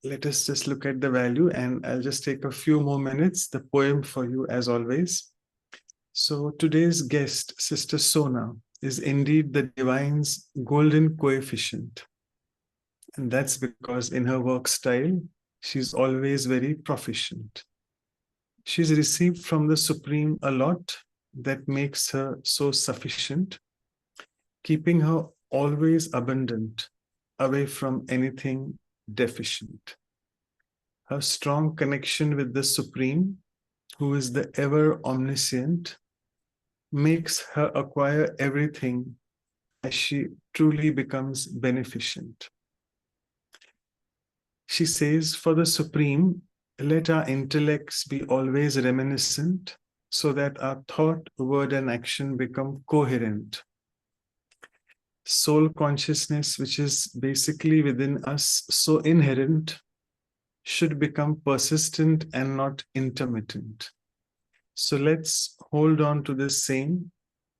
let us just look at the value, and I'll just take a few more minutes. The poem for you, as always. So today's guest, Sister Sona, is indeed the divine's golden coefficient. And that's because in her work style, she's always very proficient. She's received from the Supreme a lot that makes her so sufficient, keeping her always abundant, away from anything deficient. Her strong connection with the Supreme, who is the ever omniscient, makes her acquire everything as she truly becomes beneficent. She says, for the Supreme, let our intellects be always reminiscent, so that our thought, word, and action become coherent. Soul consciousness, which is basically within us, so inherent, should become persistent and not intermittent. So let's hold on to the same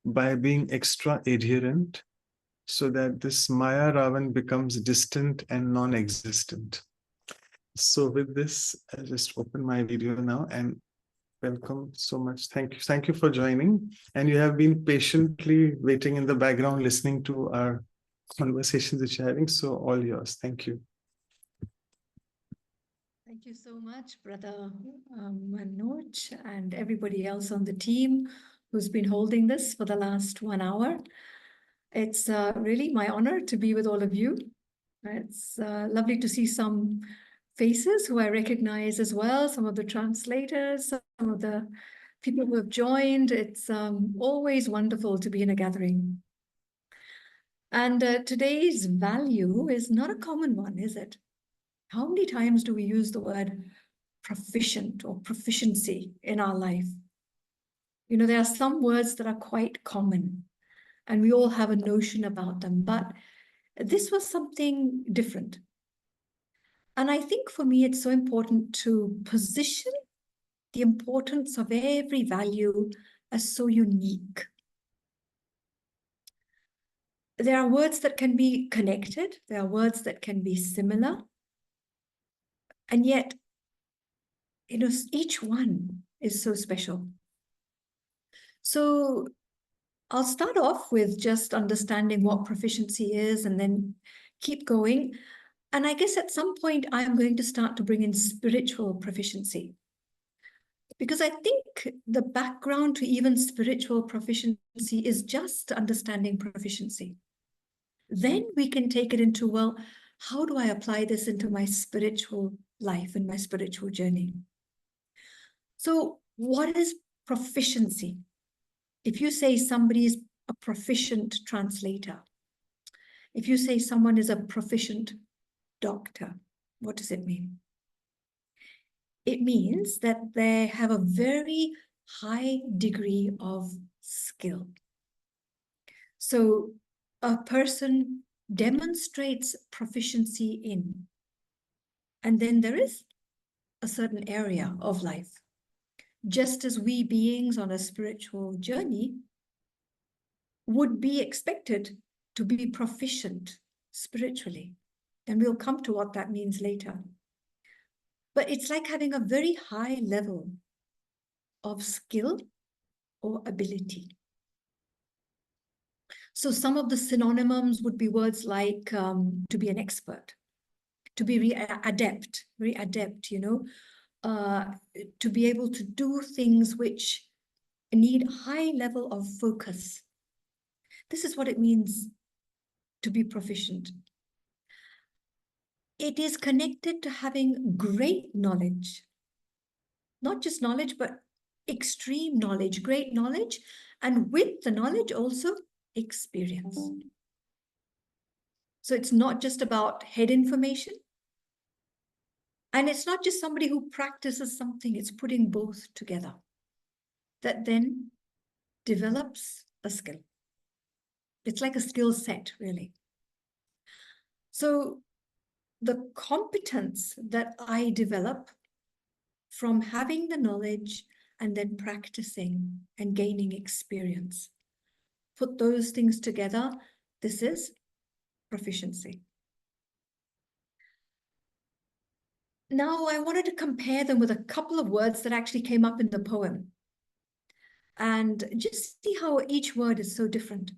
by being extra adherent, so that this Maya Ravan becomes distant and non-existent. So with this, I'll just open my video now and welcome so much. Thank you. Thank you for joining. And you have been patiently waiting in the background, listening to our conversations that you're having. So all yours. Thank you. Thank you so much, Brother Manoj, and everybody else on the team who's been holding this for the last 1 hour. It's really my honor to be with all of you. It's lovely to see some faces who I recognize as well, some of the translators, some of the people who have joined. It's always wonderful to be in a gathering. And today's value is not a common one, is it? How many times do we use the word proficient or proficiency in our life? You know, there are some words that are quite common and we all have a notion about them, but this was something different. And I think for me, it's so important to position the importance of every value as so unique. There are words that can be connected. There are words that can be similar. And yet, you know, each one is so special. So I'll start off with just understanding what proficiency is and then keep going. And I guess at some point, I'm going to start to bring in spiritual proficiency. Because I think the background to even spiritual proficiency is just understanding proficiency. Then we can take it into, well, how do I apply this into my spiritual life and my spiritual journey? So what is proficiency? If you say somebody is a proficient translator, if you say someone is a proficient doctor, what does it mean? It means that they have a very high degree of skill. So a person demonstrates proficiency in, and then there is a certain area of life. Just as we beings on a spiritual journey would be expected to be proficient spiritually. And we'll come to what that means later. But it's like having a very high level of skill or ability. So some of the synonyms would be words like to be an expert, to be very adept, you know, to be able to do things which need high level of focus. This is what it means to be proficient. It is connected to having great knowledge, not just knowledge, but extreme knowledge, great knowledge, and with the knowledge also experience. So it's not just about head information, and it's not just somebody who practices something, it's putting both together that then develops a skill. It's like a skill set, really. So the competence that I develop from having the knowledge and then practicing and gaining experience, put those things together, this is proficiency. Now, I wanted to compare them with a couple of words that actually came up in the poem. And just see how each word is so different.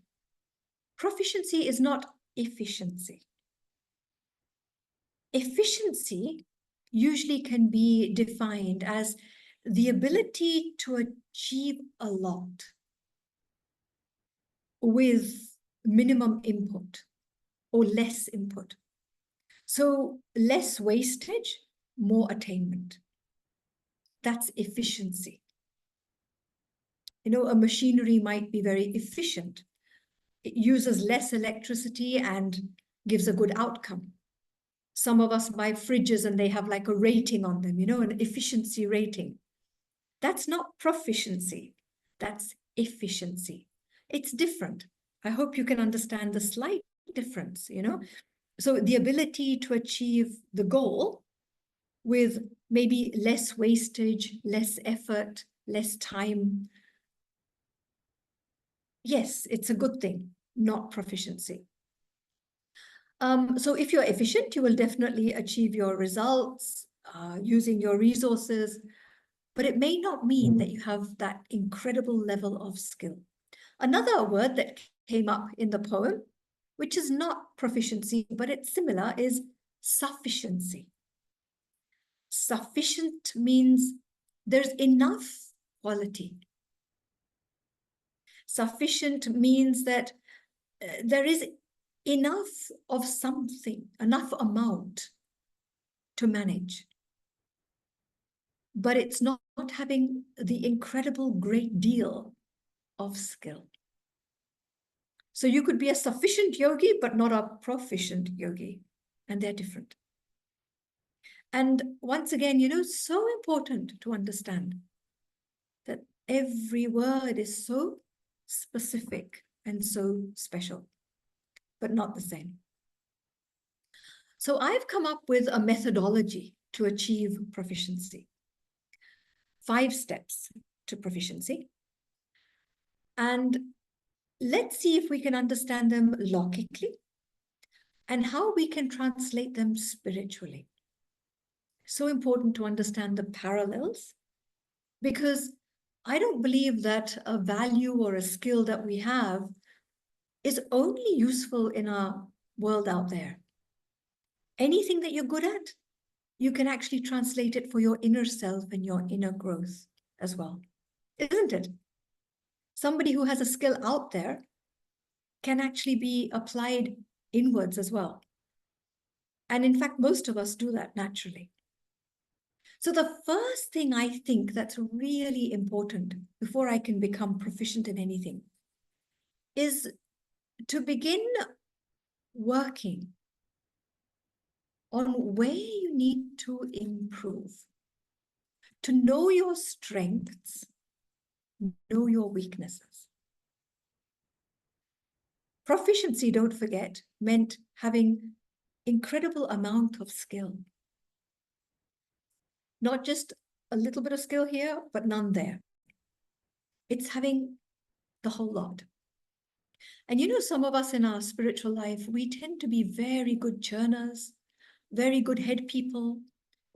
Proficiency is not efficiency. Efficiency usually can be defined as the ability to achieve a lot with minimum input or less input. So less wastage, more attainment. That's efficiency. You know, a machinery might be very efficient. It uses less electricity and gives a good outcome. Some of us buy fridges and they have like a rating on them, you know, an efficiency rating. That's not proficiency. That's efficiency. It's different. I hope you can understand the slight difference, you know. So the ability to achieve the goal with maybe less wastage, less effort, less time. Yes, it's a good thing, not proficiency. So if you're efficient, you will definitely achieve your results using your resources, but it may not mean that you have that incredible level of skill. Another word that came up in the poem, which is not proficiency, but it's similar, is sufficiency. Sufficient means there's enough quality. Sufficient means that there is enough of something, enough amount to manage. But it's not having the incredible great deal of skill. So you could be a sufficient yogi, but not a proficient yogi, and they're different. And once again, you know, so important to understand that every word is so specific and so special, but not the same. So I've come up with a methodology to achieve proficiency. 5 steps to proficiency. And let's see if we can understand them logically and how we can translate them spiritually. So important to understand the parallels, because I don't believe that a value or a skill that we have is only useful in our world out there. Anything that you're good at, you can actually translate it for your inner self and your inner growth as well, isn't it? Somebody who has a skill out there can actually be applied inwards as well. And in fact, most of us do that naturally. So the first thing I think that's really important before I can become proficient in anything is to begin working on where you need to improve, to know your strengths, know your weaknesses. Proficiency, don't forget, meant having incredible amount of skill. Not just a little bit of skill here, but none there. It's having the whole lot. And you know, some of us in our spiritual life, we tend to be very good churners, very good head people,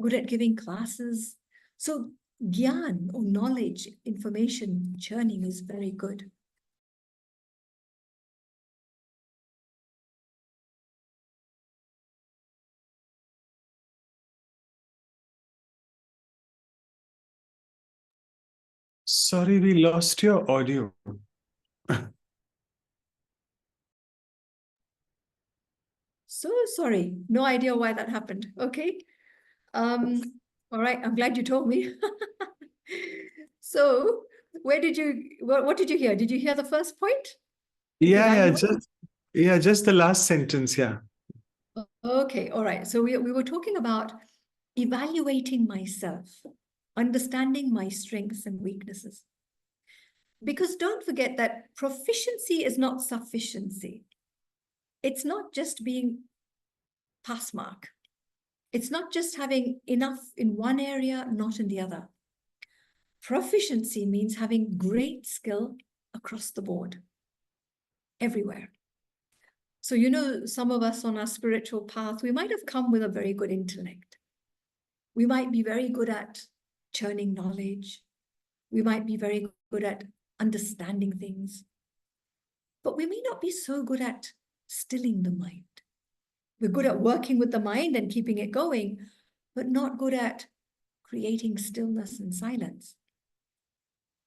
good at giving classes. So gyan or knowledge, information churning is very good. Sorry, we lost your audio. So sorry, no idea why that happened. Okay. All right, I'm glad you told me. So where did you, what did you hear? Did you hear the first point? Yeah, Evaluate? just the last sentence, yeah. Okay, all right. So we were talking about evaluating myself, understanding my strengths and weaknesses. Because don't forget that proficiency is not sufficiency. It's not just being pass mark. It's not just having enough in one area, not in the other. Proficiency means having great skill across the board, everywhere. So, you know, some of us on our spiritual path, we might have come with a very good intellect. We might be very good at churning knowledge. We might be very good at understanding things. But we may not be so good at stilling the mind. We're good at working with the mind and keeping it going, but not good at creating stillness and silence.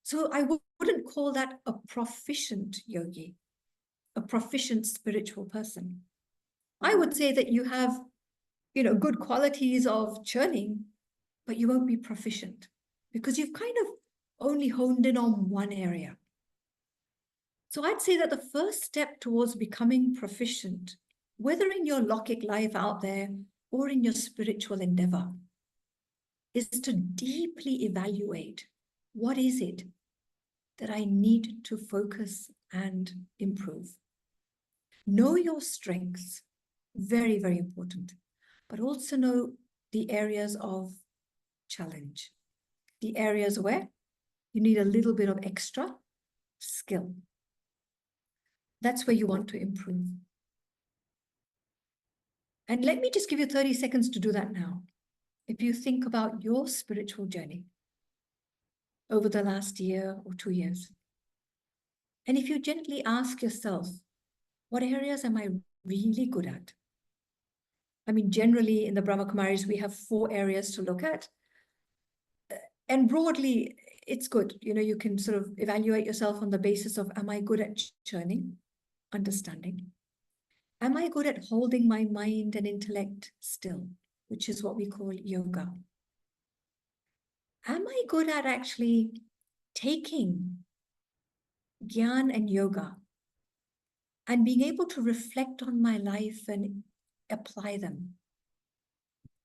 So I wouldn't call that a proficient yogi, a proficient spiritual person. I would say that you have, good qualities of churning, but you won't be proficient because you've kind of only honed in on one area. So I'd say that the first step towards becoming proficient, whether in your Lokik life out there or in your spiritual endeavor, is to deeply evaluate what is it that I need to focus and improve. Know your strengths, very, very important, but also know the areas of challenge, the areas where you need a little bit of extra skill. That's where you want to improve. And let me just give you 30 seconds to do that now. If you think about your spiritual journey over the last year or 2 years, and if you gently ask yourself, what areas am I really good at? I mean, generally in the Brahma Kumaris, we have 4 areas to look at. And broadly, it's good. You can sort of evaluate yourself on the basis of, am I good at churning, understanding? Am I good at holding my mind and intellect still, which is what we call yoga? Am I good at actually taking Gyan and yoga and being able to reflect on my life and apply them?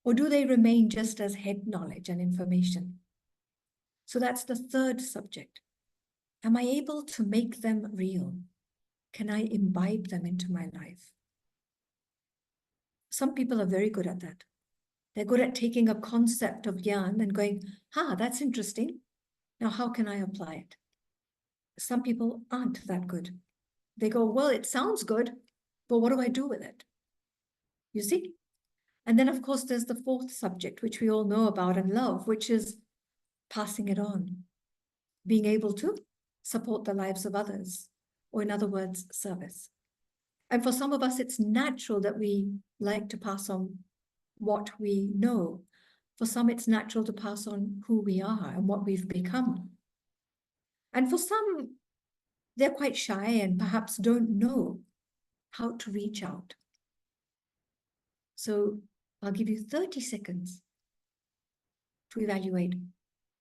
Or do they remain just as head knowledge and information? So that's the third subject. Am I able to make them real? Can I imbibe them into my life? Some people are very good at that. They're good at taking a concept of Gyan and going, that's interesting. Now, how can I apply it? Some people aren't that good. They go, well, it sounds good, but what do I do with it? You see? And then, of course, there's the fourth subject, which we all know about and love, which is passing it on, being able to support the lives of others, or in other words, service. And for some of us, it's natural that we like to pass on what we know. For some, it's natural to pass on who we are and what we've become. And for some, they're quite shy and perhaps don't know how to reach out. So I'll give you 30 seconds to evaluate,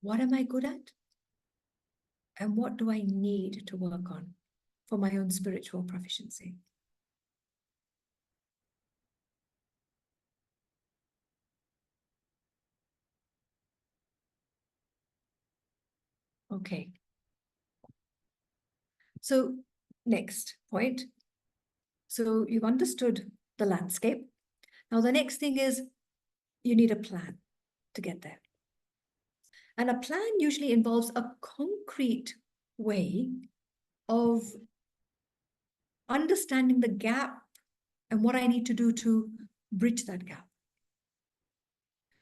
what am I good at? And what do I need to work on for my own spiritual proficiency? Okay. So next point. So you've understood the landscape. Now the next thing is you need a plan to get there. And a plan usually involves a concrete way of understanding the gap and what I need to do to bridge that gap.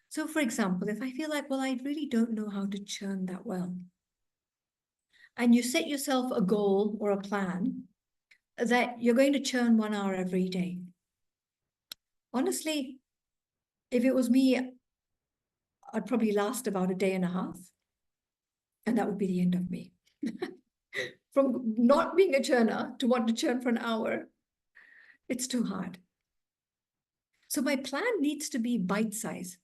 So for example, if I feel like, well, I really don't know how to churn that well, and you set yourself a goal or a plan that you're going to churn 1 hour every day. Honestly, if it was me, I'd probably last about a day and a half, and that would be the end of me. From not being a churner to want to churn for an hour, it's too hard. So my plan needs to be bite-sized.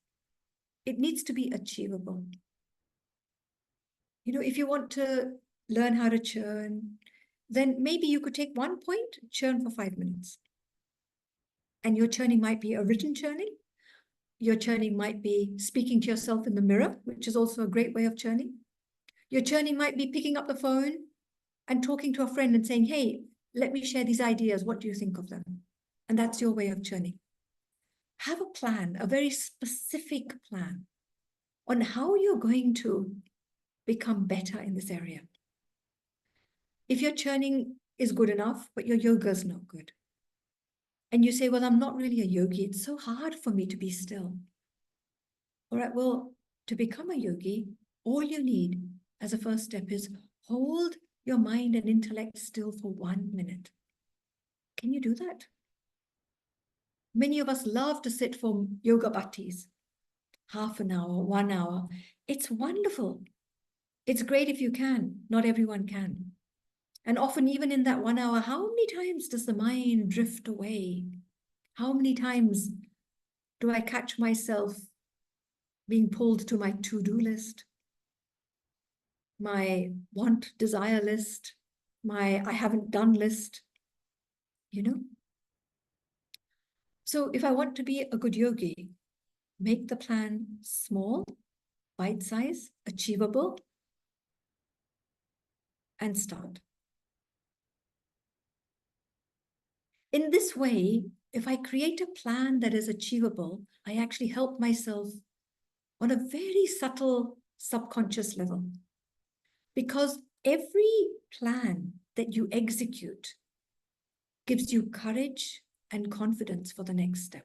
It needs to be achievable. If you want to learn how to churn, then maybe you could take 1 point, churn for 5 minutes. And your churning might be a written churning. Your churning might be speaking to yourself in the mirror, which is also a great way of churning. Your churning might be picking up the phone and talking to a friend and saying, hey, let me share these ideas. What do you think of them? And that's your way of churning. Have a plan, a very specific plan on how you're going to become better in this area. If your churning is good enough, but your yoga is not good, and you say, well, I'm not really a yogi, it's so hard for me to be still. All right, well, to become a yogi, all you need as a first step is hold your mind and intellect still for 1 minute. Can you do that? Many of us love to sit for yoga bhattis, half an hour, 1 hour. It's wonderful. It's great if you can. Not everyone can. And often, even in that 1 hour, how many times does the mind drift away? How many times do I catch myself being pulled to my to-do list, my want, desire list, my I haven't done list, you know? So if I want to be a good yogi, make the plan small, bite-sized, achievable, and start. In this way, if I create a plan that is achievable, I actually help myself on a very subtle subconscious level. Because every plan that you execute gives you courage and confidence for the next step.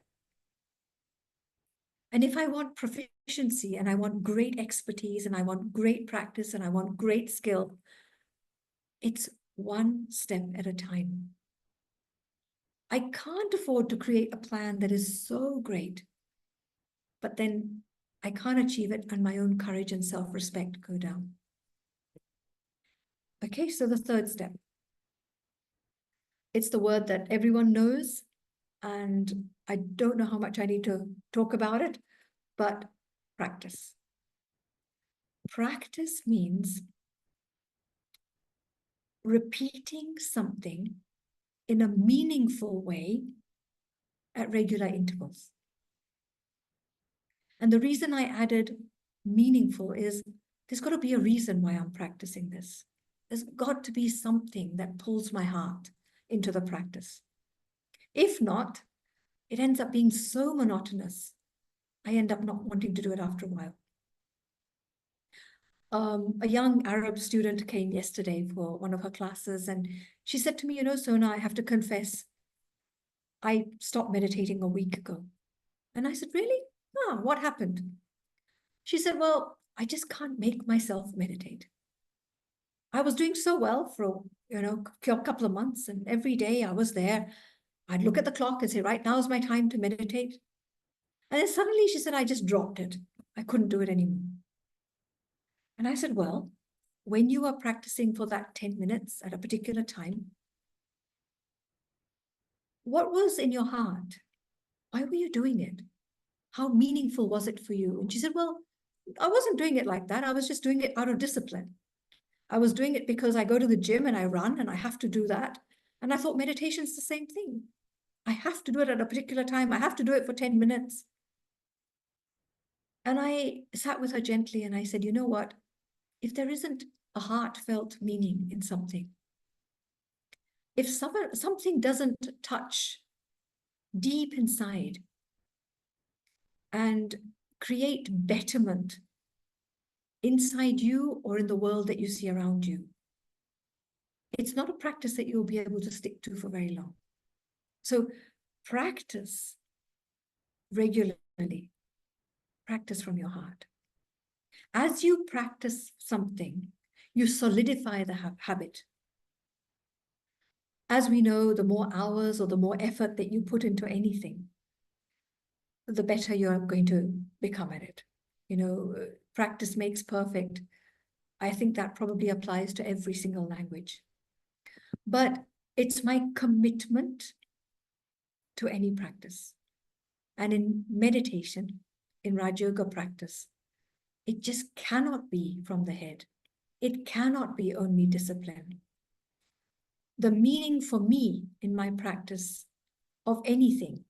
And if I want proficiency and I want great expertise and I want great practice and I want great skill, it's one step at a time. I can't afford to create a plan that is so great, but then I can't achieve it and my own courage and self-respect go down. Okay, so the third step. It's the word that everyone knows, and I don't know how much I need to talk about it, but practice. Practice means repeating something in a meaningful way at regular intervals. And the reason I added meaningful is there's got to be a reason why I'm practicing this. There's got to be something that pulls my heart into the practice. If not, it ends up being so monotonous, I end up not wanting to do it after a while. A young Arab student came yesterday for one of her classes, and she said to me, you know, Sona, I have to confess, I stopped meditating a week ago. And I said, really? Ah, what happened? She said, well, I just can't make myself meditate. I was doing so well for, a couple of months, and every day I was there. I'd look at the clock and say, right, now's my time to meditate. And then suddenly she said, I just dropped it. I couldn't do it anymore. And I said, well, when you are practicing for that 10 minutes at a particular time, what was in your heart? Why were you doing it? How meaningful was it for you? And she said, well, I wasn't doing it like that. I was just doing it out of discipline. I was doing it because I go to the gym and I run and I have to do that. And I thought meditation's the same thing. I have to do it at a particular time. I have to do it for 10 minutes. And I sat with her gently and I said, you know what? If there isn't a heartfelt meaning in something, if something doesn't touch deep inside and create betterment inside you or in the world that you see around you, it's not a practice that you'll be able to stick to for very long. So practice regularly. Practice from your heart. As you practice something, you solidify the habit. As we know, the more hours or the more effort that you put into anything, the better you're going to become at it. Practice makes perfect. I think that probably applies to every single language. But it's my commitment to any practice. And in meditation, in Raj Yoga practice, it just cannot be from the head. It cannot be only discipline. The meaning for me in my practice of anything,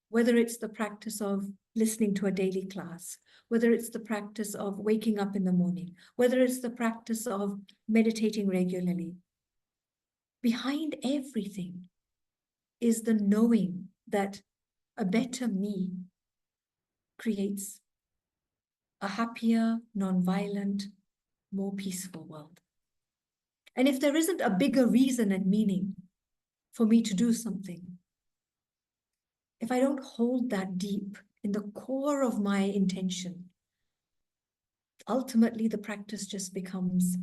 whether it's the practice of listening to a daily class, whether it's the practice of waking up in the morning, whether it's the practice of meditating regularly, behind everything is the knowing that a better me creates a happier, non-violent, more peaceful world. And if there isn't a bigger reason and meaning for me to do something, if I don't hold that deep in the core of my intention, ultimately the practice just becomes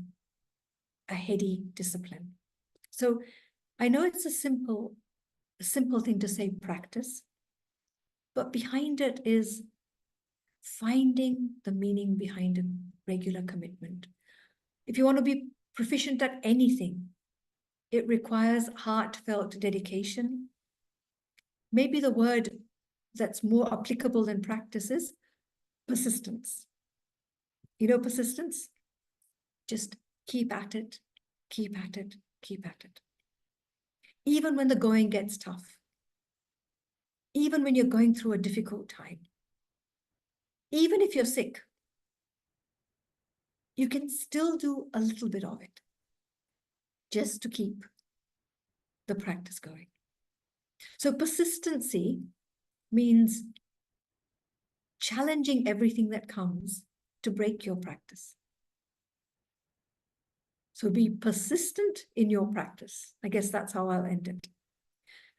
a heady discipline. So I know it's a simple thing to say practice, but behind it is finding the meaning behind a regular commitment. If you want to be proficient at anything, it requires heartfelt dedication. Maybe the word that's more applicable than practice is persistence. You know, persistence? Just keep at it, keep at it, keep at it. Even when the going gets tough, even when you're going through a difficult time, even if you're sick, you can still do a little bit of it just to keep the practice going. So persistency means challenging everything that comes to break your practice. So be persistent in your practice. I guess that's how I'll end it.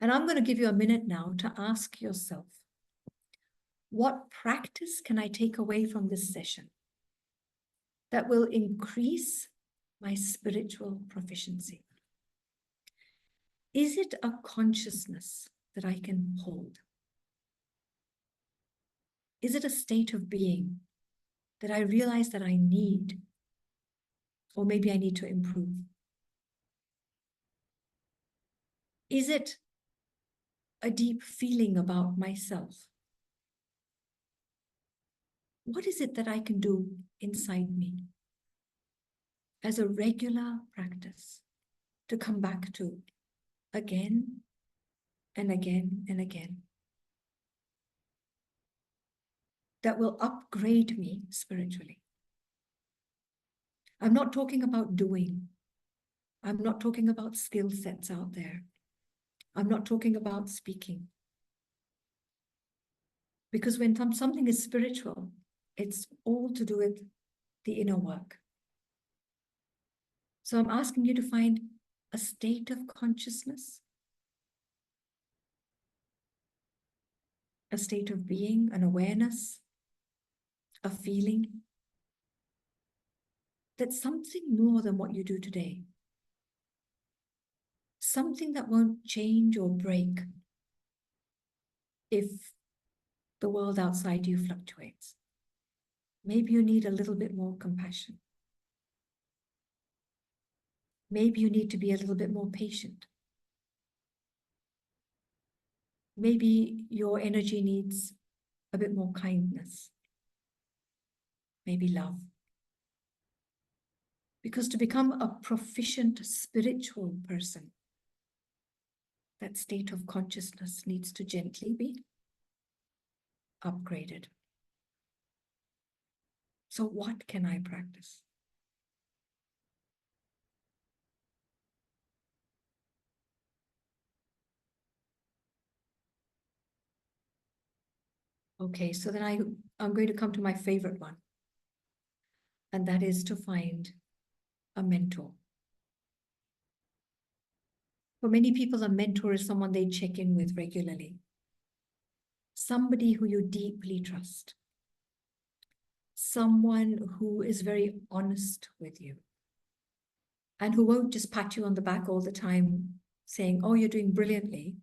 And I'm going to give you a minute now to ask yourself, what practice can I take away from this session that will increase my spiritual proficiency? Is it a consciousness that I can hold? Is it a state of being that I realize that I need, or maybe I need to improve? Is it a deep feeling about myself? What is it that I can do inside me as a regular practice to come back to again and again and again, that will upgrade me spiritually? I'm not talking about doing. I'm not talking about skill sets out there. I'm not talking about speaking. Because when something is spiritual, it's all to do with the inner work. So I'm asking you to find a state of consciousness, a state of being, an awareness, a feeling that's something more than what you do today. Something that won't change or break if the world outside you fluctuates. Maybe you need a little bit more compassion. Maybe you need to be a little bit more patient. Maybe your energy needs a bit more kindness. Maybe love. Because to become a proficient spiritual person, that state of consciousness needs to gently be upgraded. So what can I practice? Okay, so then I'm going to come to my favorite one. And that is to find a mentor. For many people, a mentor is someone they check in with regularly. Somebody who you deeply trust. Someone who is very honest with you. And who won't just pat you on the back all the time saying, oh, you're doing brilliantly,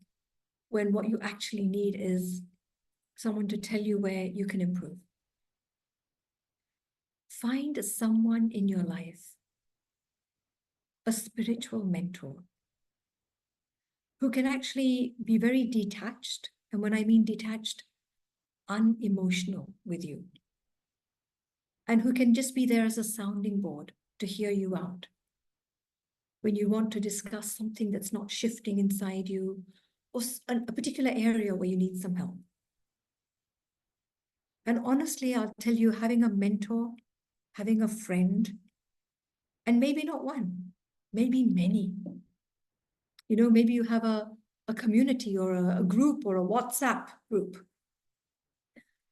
when what you actually need is someone to tell you where you can improve. Find someone in your life, a spiritual mentor, who can actually be very detached. And when I mean detached, unemotional with you. And who can just be there as a sounding board to hear you out. When you want to discuss something that's not shifting inside you, or a particular area where you need some help. And honestly, I'll tell you, having a mentor, having a friend, and maybe not one, maybe many. You know, maybe you have a community or a group or a WhatsApp group.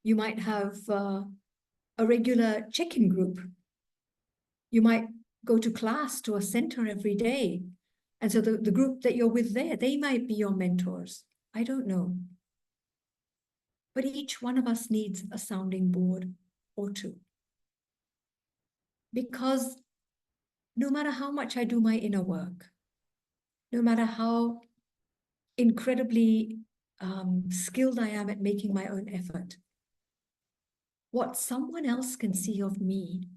You might have a regular check-in group. You might go to class, to a center every day. And so the group that you're with there, they might be your mentors. I don't know. But each one of us needs a sounding board or two. Because no matter how much I do my inner work, no matter how incredibly skilled I am at making my own effort, what someone else can see of me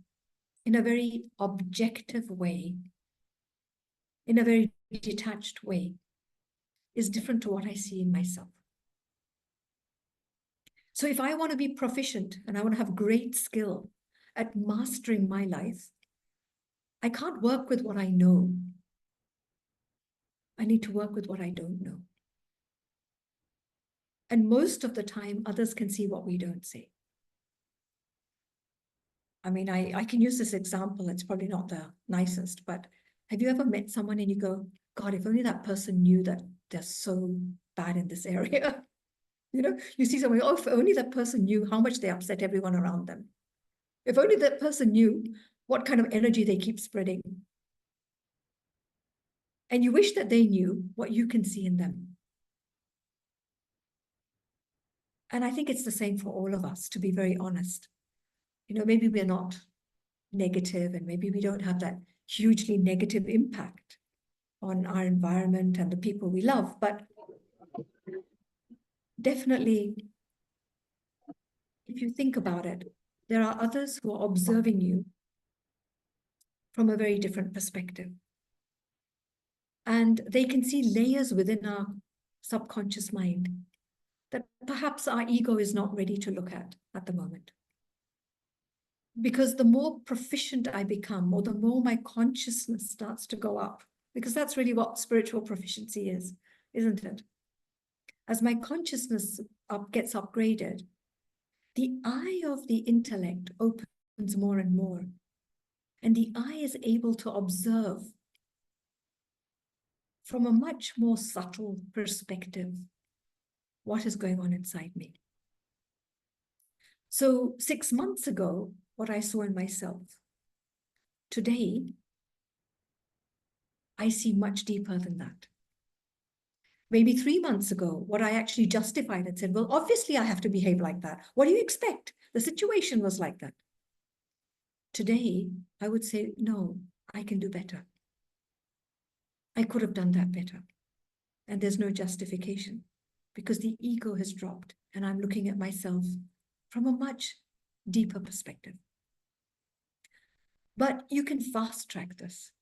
in a very objective way, in a very detached way, is different to what I see in myself. So if I want to be proficient and I want to have great skill at mastering my life, I can't work with what I know. I need to work with what I don't know. And most of the time, others can see what we don't see. I mean, I can use this example. It's probably not the nicest, but have you ever met someone and you go, God, if only that person knew that they're so bad in this area. You know, you see someone, oh, if only that person knew how much they upset everyone around them. If only that person knew what kind of energy they keep spreading. And you wish that they knew what you can see in them. And I think it's the same for all of us, to be very honest. You know, maybe we're not negative and maybe we don't have that hugely negative impact on our environment and the people we love, but definitely, if you think about it, there are others who are observing you from a very different perspective. And they can see layers within our subconscious mind that perhaps our ego is not ready to look at the moment. Because the more proficient I become, or the more my consciousness starts to go up, because that's really what spiritual proficiency is, isn't it? As my consciousness gets upgraded, the eye of the intellect opens more and more. And the eye is able to observe from a much more subtle perspective what is going on inside me. So 6 months ago, what I saw in myself, today, I see much deeper than that. Maybe 3 months ago, what I actually justified and said, well, obviously I have to behave like that. What do you expect? The situation was like that. Today, I would say, no, I can do better. I could have done that better. And there's no justification because the ego has dropped and I'm looking at myself from a much deeper perspective. But you can fast track this.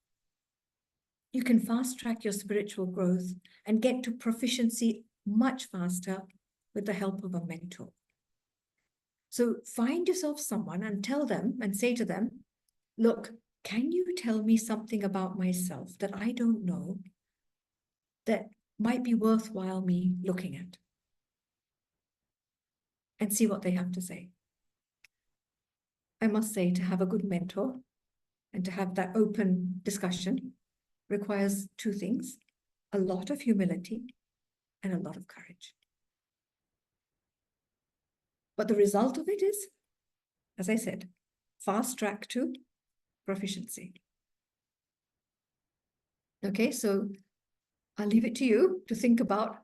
You can fast track your spiritual growth and get to proficiency much faster with the help of a mentor. So find yourself someone and tell them and say to them, look, can you tell me something about myself that I don't know that might be worthwhile me looking at? And see what they have to say. I must say, to have a good mentor and to have that open discussion requires 2 things, a lot of humility and a lot of courage. But the result of it is, as I said, fast track to proficiency. Okay, so I'll leave it to you to think about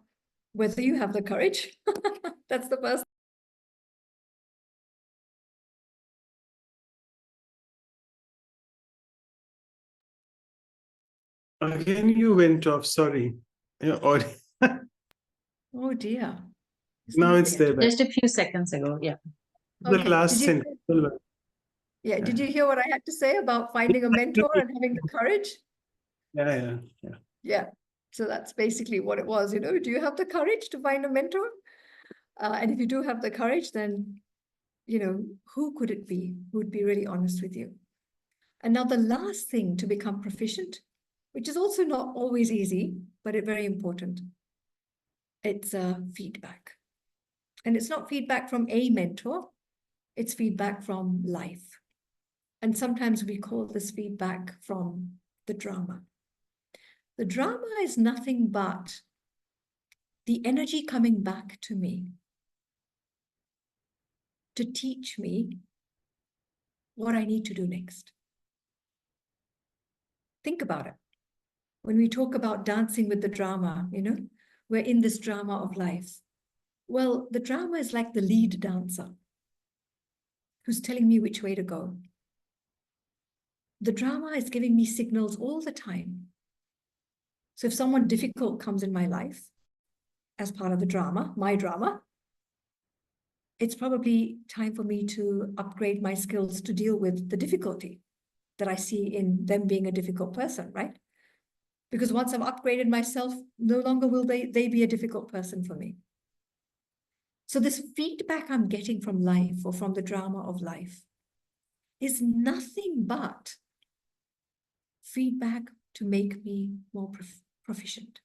whether you have the courage. That's the first. Again, you went off, sorry. Or Oh dear. now it's there. Just a few seconds ago, yeah. The Okay. last Did sentence. Yeah, did you hear what I had to say about finding a mentor and having the courage? Yeah. Yeah, so that's basically what it was, you know. Do you have the courage to find a mentor? And if you do have the courage, then, you know, who could it be who would be really honest with you? And now the last thing to become proficient, which is also not always easy, but it's very important. It's feedback. And it's not feedback from a mentor, it's feedback from life. And sometimes we call this feedback from the drama. The drama is nothing but the energy coming back to me to teach me what I need to do next. Think about it. When we talk about dancing with the drama, you know, we're in this drama of life. Well, the drama is like the lead dancer who's telling me which way to go. the drama is giving me signals all the time. So if someone difficult comes in my life as part of the drama, my drama, it's probably time for me to upgrade my skills to deal with the difficulty that I see in them being a difficult person, right? Because once I've upgraded myself, no longer will they be a difficult person for me. So this feedback I'm getting from life or from the drama of life is nothing but feedback to make me more proficient.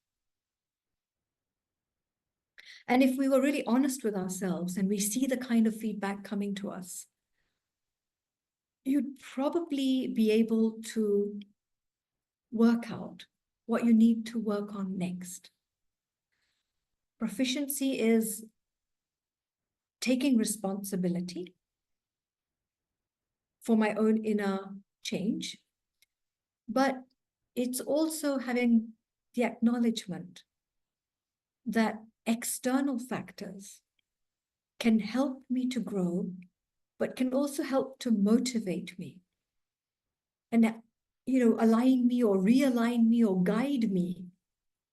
And if we were really honest with ourselves and we see the kind of feedback coming to us, you'd probably be able to work out what you need to work on next. Proficiency is taking responsibility for my own inner change, but it's also having the acknowledgement that external factors can help me to grow, but can also help to motivate me and, you know, align me or realign me or guide me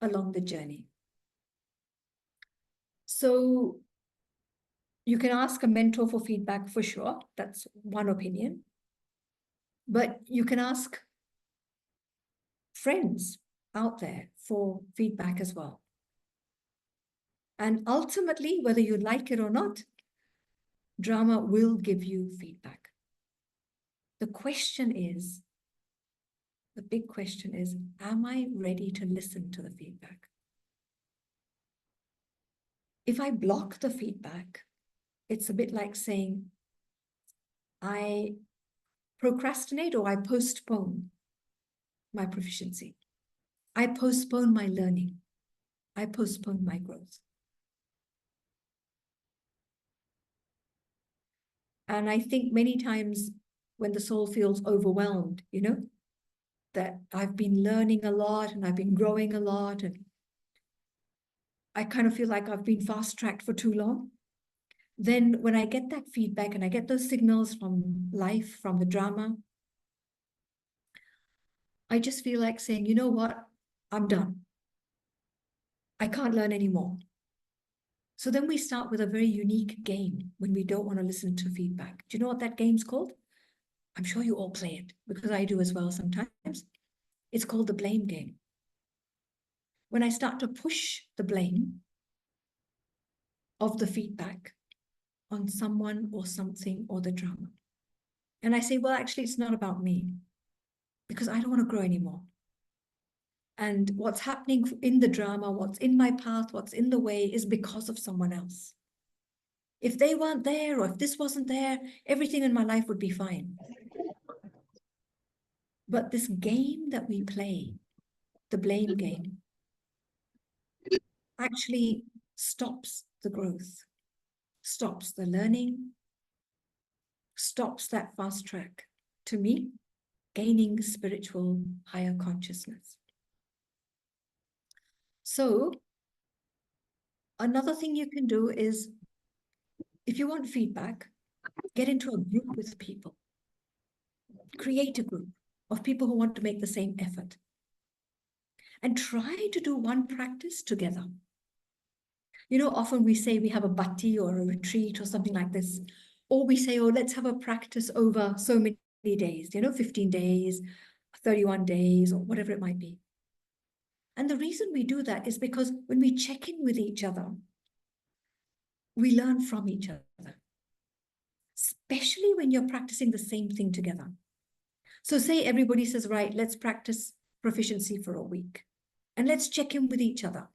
along the journey. So you can ask a mentor for feedback for sure. That's one opinion. But you can ask friends out there for feedback as well. And ultimately, whether you like it or not, drama will give you feedback. The question is, the big question is, am I ready to listen to the feedback? If I block the feedback, it's a bit like saying, I procrastinate or I postpone my proficiency. I postpone my learning. I postpone my growth. And I think many times when the soul feels overwhelmed, you know, that I've been learning a lot and I've been growing a lot and I kind of feel like I've been fast-tracked for too long. Then when I get that feedback and I get those signals from life, from the drama, I just feel like saying, you know what, I'm done. I can't learn anymore. So then we start with a very unique game when we don't want to listen to feedback. Do you know what that game's called? I'm sure you all play it because I do as well sometimes. It's called the blame game. When I start to push the blame of the feedback on someone or something or the drama. And I say, well, actually, it's not about me because I don't want to grow anymore. And what's happening in the drama, what's in my path, what's in the way is because of someone else. If they weren't there or if this wasn't there, everything in my life would be fine. But this game that we play, the blame game, actually stops the growth, stops the learning, stops that fast track to me, gaining spiritual higher consciousness. So another thing you can do is, if you want feedback, get into a group with people. Create a group of people who want to make the same effort. And try to do one practice together. You know, often we say we have a bhatti or a retreat or something like this. Or we say, oh, let's have a practice over so many days, you know, 15 days, 31 days, or whatever it might be. And the reason we do that is because when we check in with each other, we learn from each other, especially when you're practicing the same thing together. So say everybody says, right, let's practice proficiency for a week. And let's check in with each other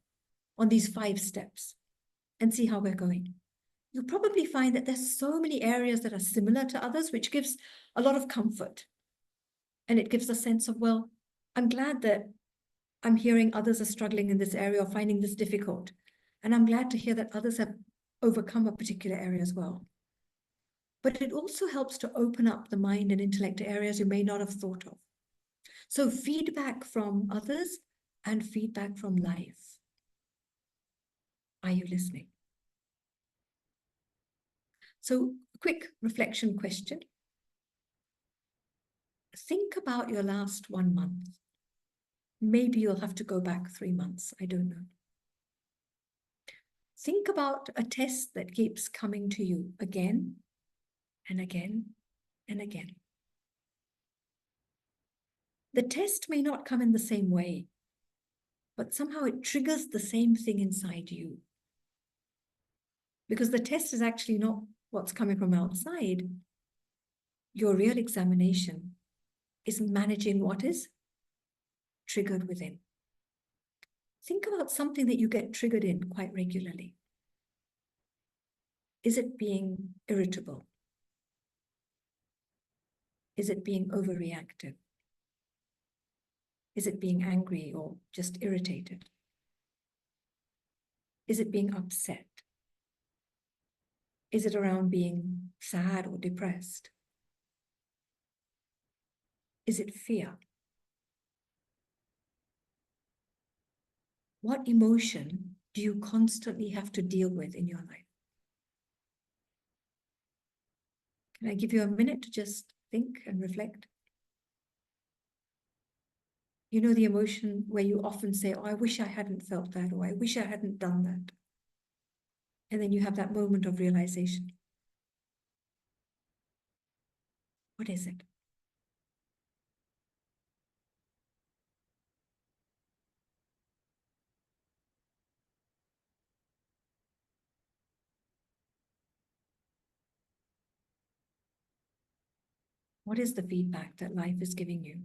on these 5 steps and see how we're going. You'll probably find that there's so many areas that are similar to others, which gives a lot of comfort. And it gives a sense of, well, I'm glad that I'm hearing others are struggling in this area or finding this difficult. And I'm glad to hear that others have overcome a particular area as well. But it also helps to open up the mind and intellect to areas you may not have thought of. So feedback from others and feedback from life. Are you listening? So quick reflection question. think about your last 1 month. Maybe you'll have to go back 3 months. I don't know. Think about a test that keeps coming to you again and again and again. The test may not come in the same way, but somehow it triggers the same thing inside you. Because the test is actually not what's coming from outside. Your real examination is managing what is triggered within. Think about something that you get triggered in quite regularly. Is it being irritable? Is it being overreactive? Is it being angry or just irritated? Is it being upset? Is it around being sad or depressed? Is it fear? What emotion do you constantly have to deal with in your life? Can I give you a minute to just think and reflect? You know the emotion where you often say, oh, I wish I hadn't felt that, or I wish I hadn't done that. And then you have that moment of realization. What is it? What is the feedback that life is giving you?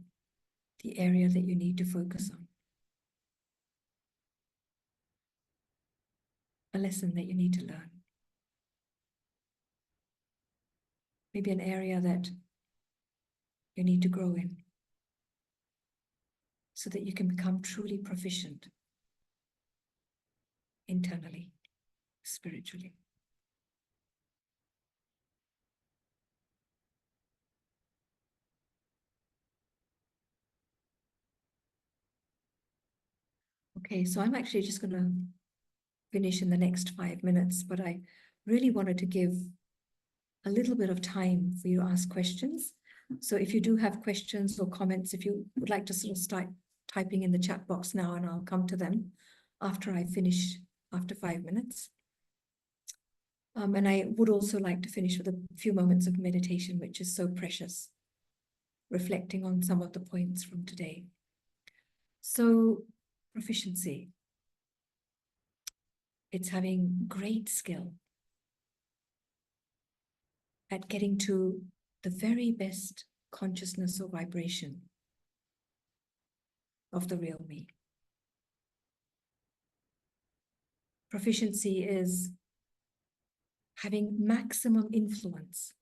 The area that you need to focus on? A lesson that you need to learn? Maybe an area that you need to grow in so that you can become truly proficient internally, spiritually. Okay, so I'm actually just going to finish in the next 5 minutes, but I really wanted to give a little bit of time for you to ask questions. So if you do have questions or comments, if you would like to sort of start typing in the chat box now, and I'll come to them after I finish, after 5 minutes. And I would also like to finish with a few moments of meditation, which is so precious, reflecting on some of the points from today. So, proficiency. It's having great skill at getting to the very best consciousness or vibration of the real me. Proficiency is having maximum influence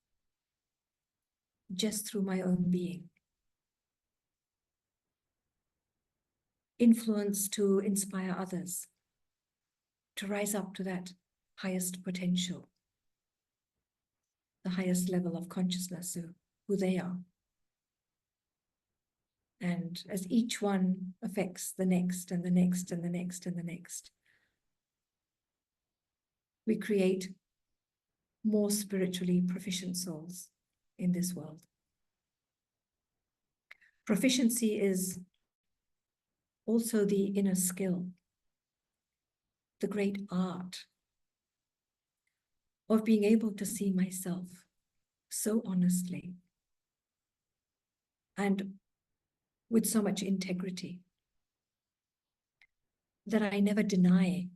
just through my own being. Influence to inspire others, to rise up to that highest potential, the highest level of consciousness of who they are. And as each one affects the next and the next and the next and the next, we create more spiritually proficient souls in this world. Proficiency is also the inner skill, the great art of being able to see myself so honestly and with so much integrity that I never deny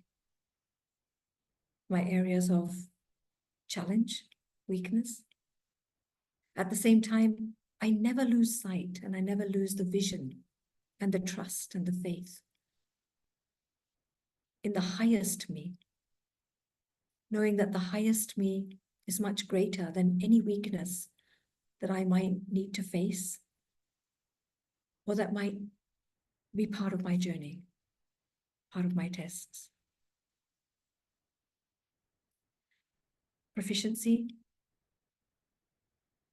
my areas of challenge, weakness. At the same time, I never lose sight and I never lose the vision and the trust and the faith in the highest me, knowing that the highest me is much greater than any weakness that I might need to face or that might be part of my journey, part of my tests. Proficiency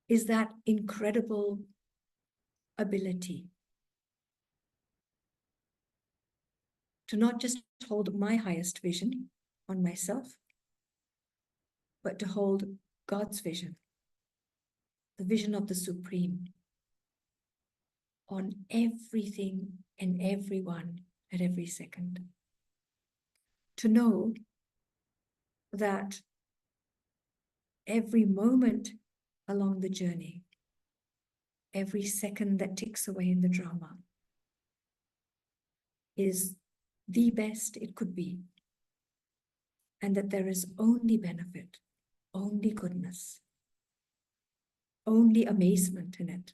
is that incredible ability to not just hold my highest vision on myself, but to hold God's vision, the vision of the Supreme, on everything and everyone at every second. To know that every moment along the journey, every second that ticks away in the drama, is the best it could be, and that there is only benefit, only goodness, only amazement in it,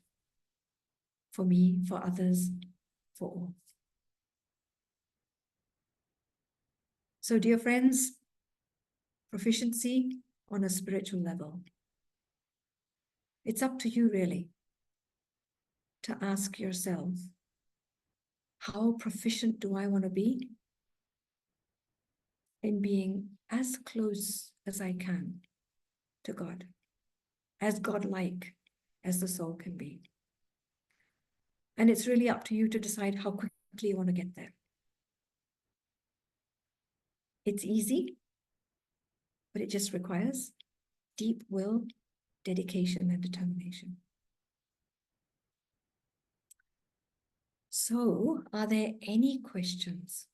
for me, for others, for all. So, dear friends, proficiency on a spiritual level. It's up to you, really, to ask yourself, how proficient do I want to be in being as close as I can to God, as God-like as the soul can be? And it's really up to you to decide how quickly you want to get there. It's easy, but it just requires deep will, dedication, and determination. So, are there any questions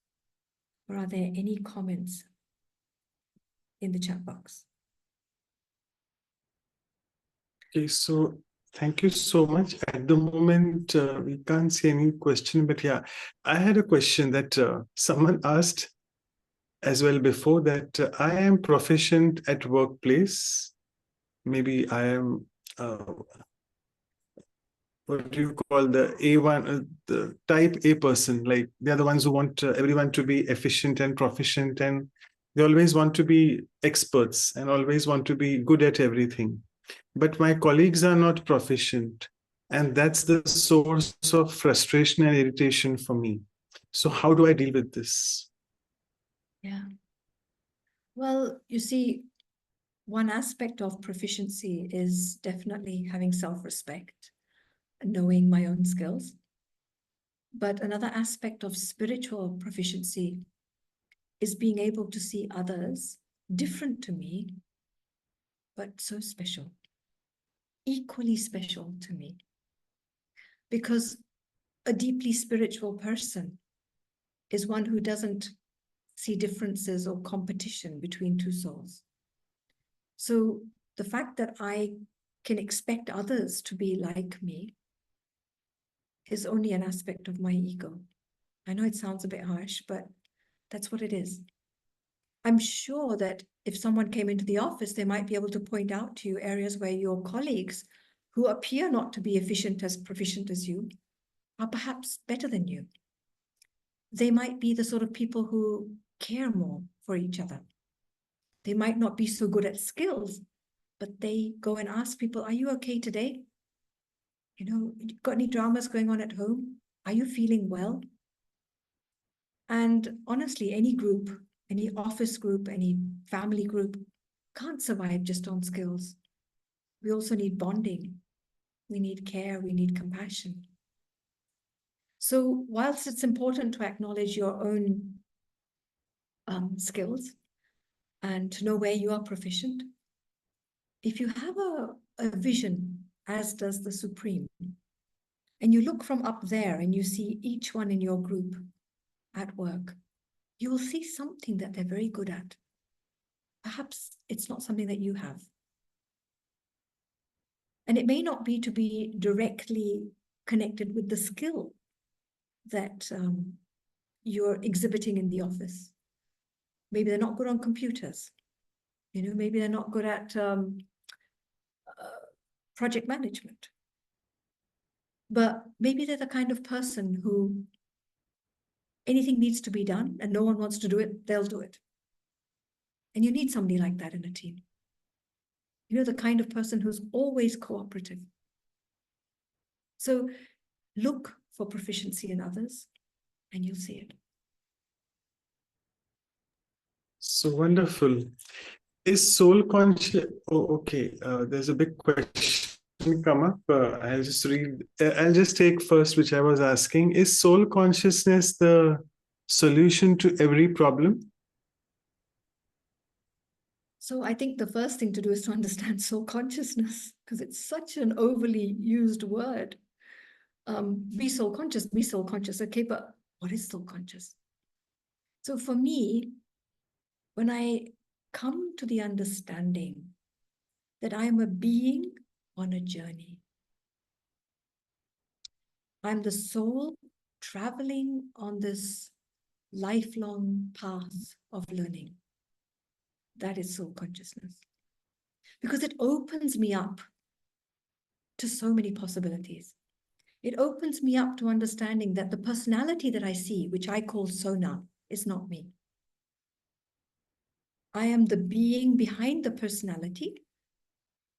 or are there any comments in the chat box? Okay, so thank you so much. At the moment, we can't see any question, but yeah, I had a question that someone asked as well before, that I am proficient at workplace. Maybe I am, what do you call the A1, the type A person, like they're the ones who want everyone to be efficient and proficient, and they always want to be experts and always want to be good at everything. But my colleagues are not proficient, and that's the source of frustration and irritation for me. So how do I deal with this? Yeah. Well, you see, one aspect of proficiency is definitely having self-respect, knowing my own skills. But another aspect of spiritual proficiency is being able to see others different to me, but so special, equally special to me. Because a deeply spiritual person is one who doesn't see differences or competition between two souls. So the fact that I can expect others to be like me is only an aspect of my ego. I know it sounds a bit harsh, but that's what it is. I'm sure that if someone came into the office, they might be able to point out to you areas where your colleagues, who appear not to be proficient as you, are perhaps better than you. They might be the sort of people who care more for each other. They might not be so good at skills, but they go and ask people, are you okay today? You know, got any dramas going on at home? Are you feeling well? And honestly, any group, any office group, any family group can't survive just on skills. We also need bonding. We need care. We need compassion. So whilst it's important to acknowledge your own skills and to know where you are proficient, if you have a vision, as does the Supreme, and you look from up there and you see each one in your group at work, you will see something that they're very good at. Perhaps it's not something that you have. And it may not be to be directly connected with the skill that you're exhibiting in the office. Maybe they're not good on computers. You know, maybe they're not good at project management. But maybe they're the kind of person who anything needs to be done and no one wants to do it, they'll do it. And you need somebody like that in a team. You know, the kind of person who's always cooperative. So look for proficiency in others and you'll see it. So wonderful. Is soul conscious? Oh, okay. There's a big question come up. I'll just read. I'll just take first, which I was asking. Is soul consciousness the solution to every problem? So I think the first thing to do is to understand soul consciousness, because it's such an overly used word. be soul conscious, be soul conscious. Okay, but what is soul conscious? So for me, when I come to the understanding that I am a being on a journey, I'm the soul traveling on this lifelong path of learning. That is soul consciousness. Because it opens me up to so many possibilities. It opens me up to understanding that the personality that I see, which I call Sona, is not me. I am the being behind the personality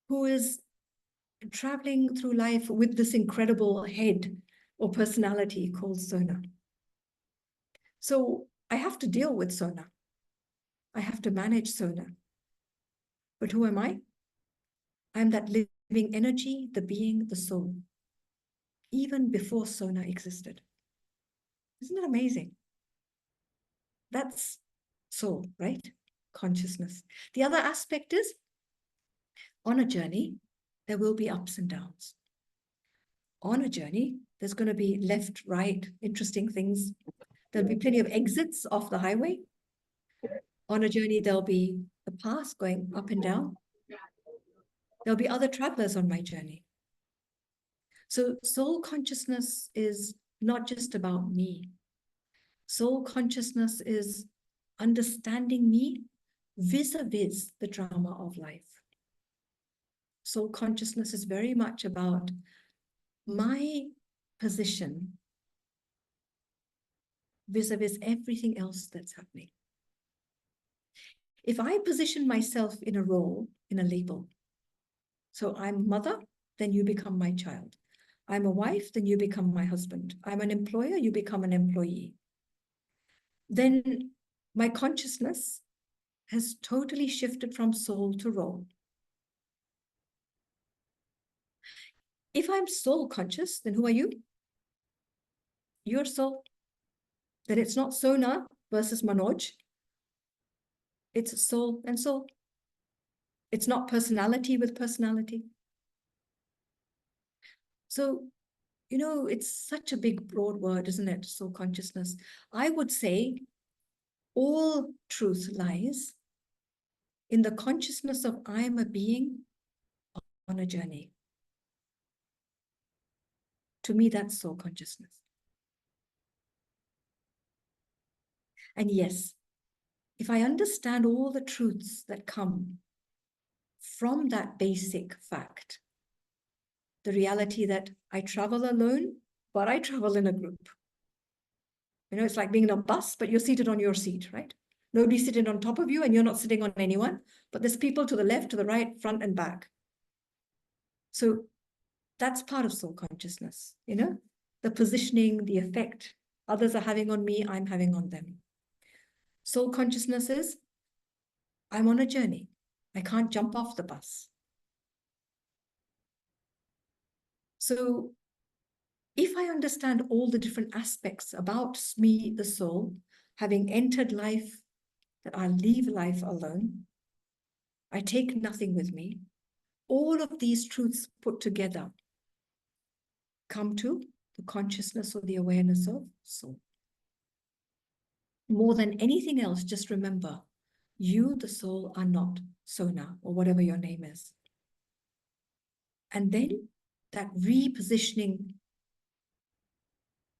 who is traveling through life with this incredible head or personality called Sona. So I have to deal with Sona. I have to manage Sona. But who am I? I'm that living energy, the being, the soul, even before Sona existed. Isn't that amazing? That's soul, right? Consciousness. The other aspect is, on a journey, there will be ups and downs. On a journey, there's going to be left, right, interesting things. There'll be plenty of exits off the highway. On a journey, there'll be the path going up and down. There'll be other travelers on my journey. So soul consciousness is not just about me. Soul consciousness is understanding me vis-a-vis the drama of life. Soul consciousness is very much about my position vis-a-vis everything else that's happening. If I position myself in a role, in a label, so I'm mother, then you become my child. I'm a wife, then you become my husband. I'm an employer, you become an employee. Then my consciousness has totally shifted from soul to role. If I'm soul conscious, then who are you? You're soul. Then it's not Sona versus Manoj. It's soul and soul. It's not personality with personality. So, you know, it's such a big, broad word, isn't it? Soul consciousness. I would say all truth lies in the consciousness of I am a being on a journey. To me, that's soul consciousness. And yes, if I understand all the truths that come from that basic fact, the reality that I travel alone, but I travel in a group. You know, it's like being in a bus, but you're seated on your seat, right? Nobody's sitting on top of you and you're not sitting on anyone, but there's people to the left, to the right, front and back. So that's part of soul consciousness, you know, the positioning, the effect others are having on me, I'm having on them. Soul consciousness is, I'm on a journey. I can't jump off the bus. So if I understand all the different aspects about me, the soul, having entered life, that I leave life alone, I take nothing with me, all of these truths put together come to the consciousness or the awareness of soul. More than anything else, just remember, you, the soul, are not Sona or whatever your name is. And then that repositioning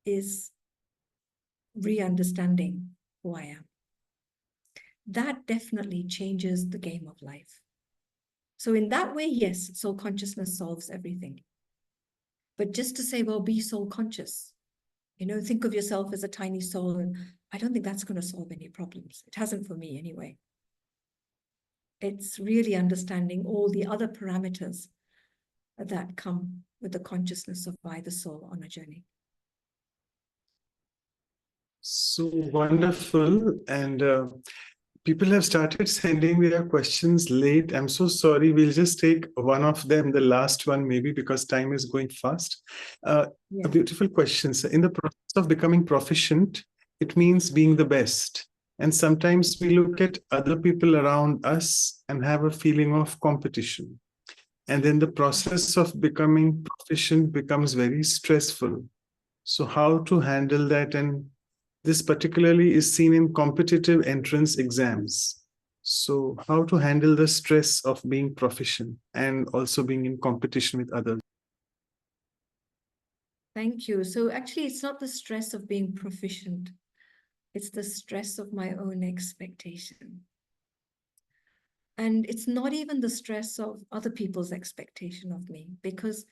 is re-understanding who I am. That definitely changes the game of life. So in that way, yes, soul consciousness solves everything. But just to say, well, be soul conscious, you know, think of yourself as a tiny soul, and I don't think that's going to solve any problems. It hasn't for me anyway. It's really understanding all the other parameters that come with the consciousness of I, the soul, on a journey. So wonderful. And people have started sending their questions late. I'm so sorry. We'll just take one of them, the last one, maybe, because time is going fast. A beautiful question. So in the process of becoming proficient, it means being the best. And sometimes we look at other people around us and have a feeling of competition. And then the process of becoming proficient becomes very stressful. So how to handle that? And this particularly is seen in competitive entrance exams. So how to handle the stress of being proficient and also being in competition with others? Thank you. So actually, it's not the stress of being proficient. It's the stress of my own expectation. And it's not even the stress of other people's expectation of me, because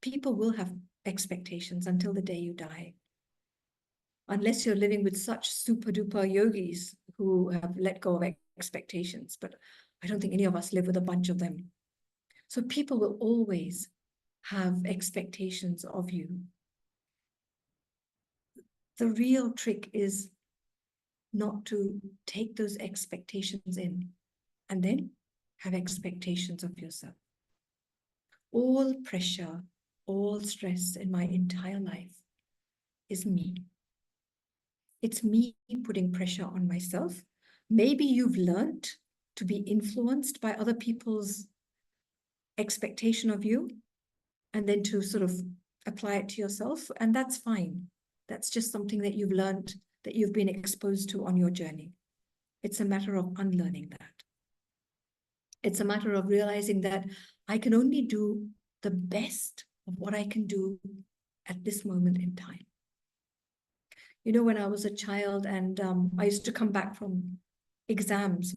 people will have expectations until the day you die. Unless you're living with such super duper yogis who have let go of expectations. But I don't think any of us live with a bunch of them. So people will always have expectations of you. The real trick is not to take those expectations in and then have expectations of yourself. All pressure, all stress in my entire life is me. It's me putting pressure on myself. Maybe you've learned to be influenced by other people's expectation of you and then to sort of apply it to yourself, and that's fine. That's just something that you've learned, that you've been exposed to on your journey. It's a matter of unlearning that. It's a matter of realizing that I can only do the best of what I can do at this moment in time. You know, when I was a child and I used to come back from exams,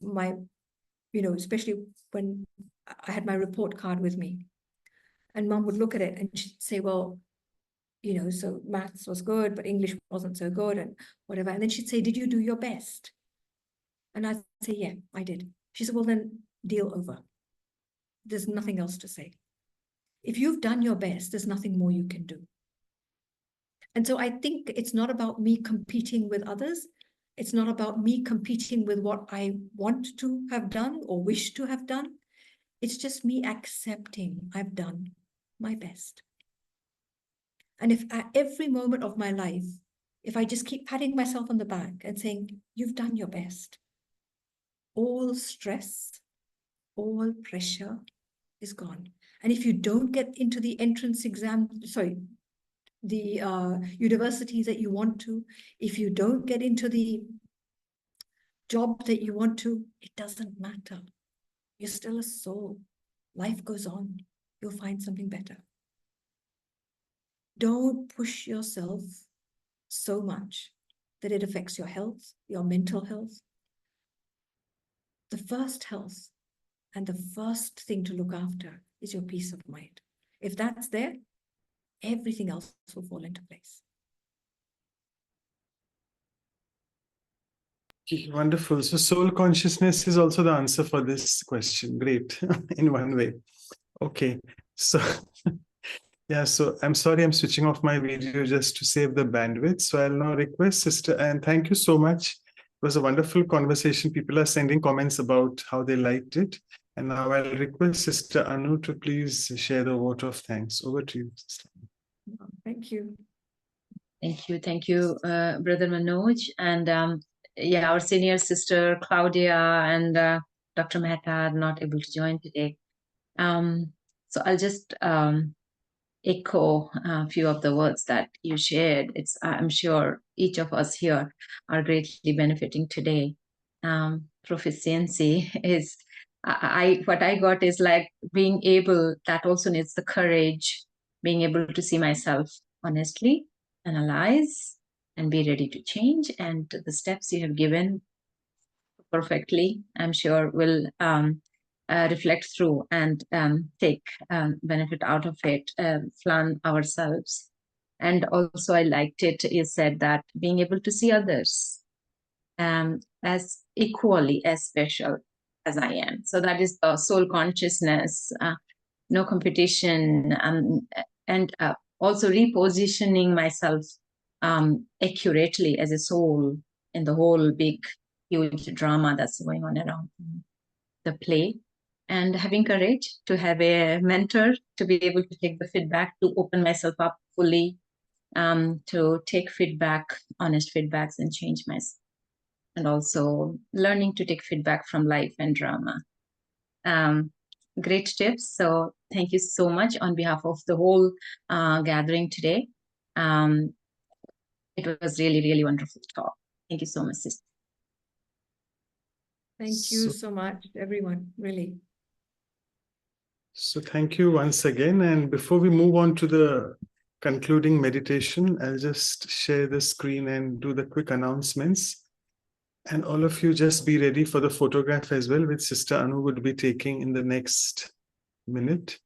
especially when I had my report card with me, and Mum would look at it and she'd say, well, so maths was good, but English wasn't so good and whatever. And then she'd say, did you do your best? And I'd say, yeah, I did. She said, well, then deal over. There's nothing else to say. If you've done your best, there's nothing more you can do. And so I think it's not about me competing with others. It's not about me competing with what I want to have done or wish to have done. It's just me accepting I've done my best. And if at every moment of my life, if I just keep patting myself on the back and saying, you've done your best, all stress, all pressure is gone. And if you don't get into the entrance exam, the universities that you want to, if you don't get into the job that you want to, it doesn't matter. You're still a soul. Life goes on. You'll find something better. Don't push yourself so much that it affects your health, your mental health. The first health and the first thing to look after is your peace of mind. If that's there, everything else will fall into place. Wonderful. So soul consciousness is also the answer for this question. Great, in one way. Okay, so yeah, so I'm sorry I'm switching off my video just to save the bandwidth. So I'll now request Sister, and thank you so much. It was a wonderful conversation. People are sending comments about how they liked it. And now I'll request Sister Anu to please share the vote of thanks. Over to you, Sister. Thank you. Thank you, Brother Manoj. And yeah, our senior sister Claudia and Dr. Mehta are not able to join today. So I'll just echo a few of the words that you shared. I'm sure each of us here are greatly benefiting today. Proficiency is, what I got is like being able, that also needs the courage, being able to see myself honestly, analyze, and be ready to change. And the steps you have given perfectly, I'm sure will reflect through and take benefit out of it, plan ourselves. And also I liked it, you said that being able to see others as equally as special as I am. So that is the soul consciousness, no competition, and also repositioning myself accurately as a soul in the whole big, huge drama that's going on around the play. And having courage to have a mentor, to be able to take the feedback, to open myself up fully, to take feedback, honest feedbacks, and change myself. And also learning to take feedback from life and drama. great tips. So thank you so much on behalf of the whole gathering today. It was really, really wonderful talk. Thank you so much, sister. Thank you so much, everyone, really. So thank you once again. And before we move on to the concluding meditation, I'll just share the screen and do the quick announcements. And all of you just be ready for the photograph as well, which Sister Anu would be taking in the next minute.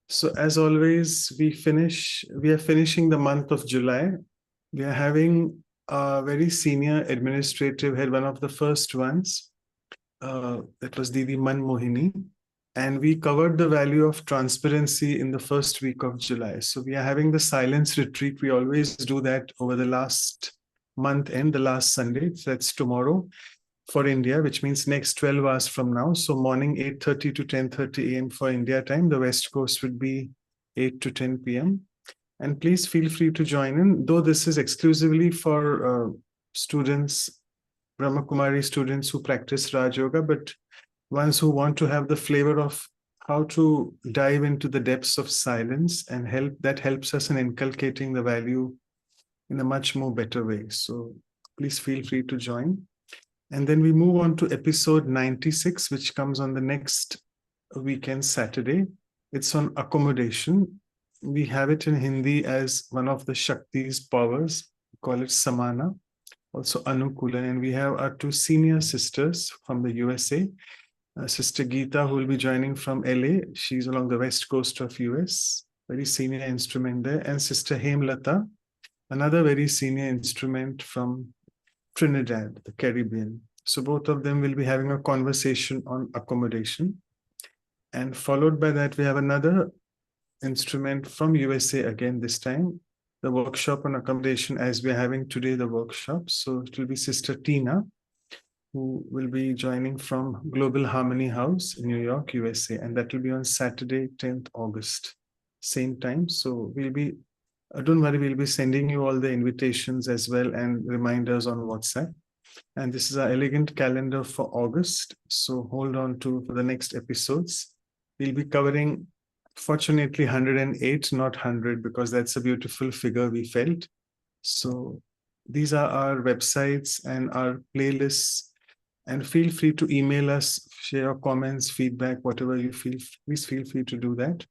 So as always, we are finishing the month of July. We are having a very senior administrative head, one of the first ones. That was Didi Manmohini. And we covered the value of transparency in the first week of July. So we are having the silence retreat. We always do that over the last month and the last Sunday. That's tomorrow for India, which means next 12 hours from now. So morning 8:30 to 10:30 a.m. for India time. The West Coast would be 8 to 10 p.m. And please feel free to join in, though this is exclusively for students, Brahma Kumari students who practice Raj Yoga, but ones who want to have the flavor of how to dive into the depths of silence and helps us in inculcating the value in a much more better way. So please feel free to join. And then we move on to episode 96, which comes on the next weekend, Saturday. It's on accommodation. We have it in Hindi as one of the Shakti's powers. We call it Samana, also Anukula. And we have our two senior sisters from the USA. Sister Geeta, who will be joining from LA. She's along the west coast of US, very senior instrument there. And Sister Hemlata, another very senior instrument from Trinidad, the Caribbean. So both of them will be having a conversation on accommodation. And followed by that, we have another instrument from USA again this time, the workshop on accommodation as we're having today the workshop. So it will be Sister Tina, who will be joining from Global Harmony House in New York, USA. And that will be on Saturday, 10th August, same time. So we'll be, don't worry, we'll be sending you all the invitations as well and reminders on WhatsApp. And this is our elegant calendar for August. So hold on to for the next episodes. We'll be covering, fortunately, 108, not 100, because that's a beautiful figure we felt. So these are our websites and our playlists. And feel free to email us, share your comments, feedback, whatever you feel, please feel free to do that.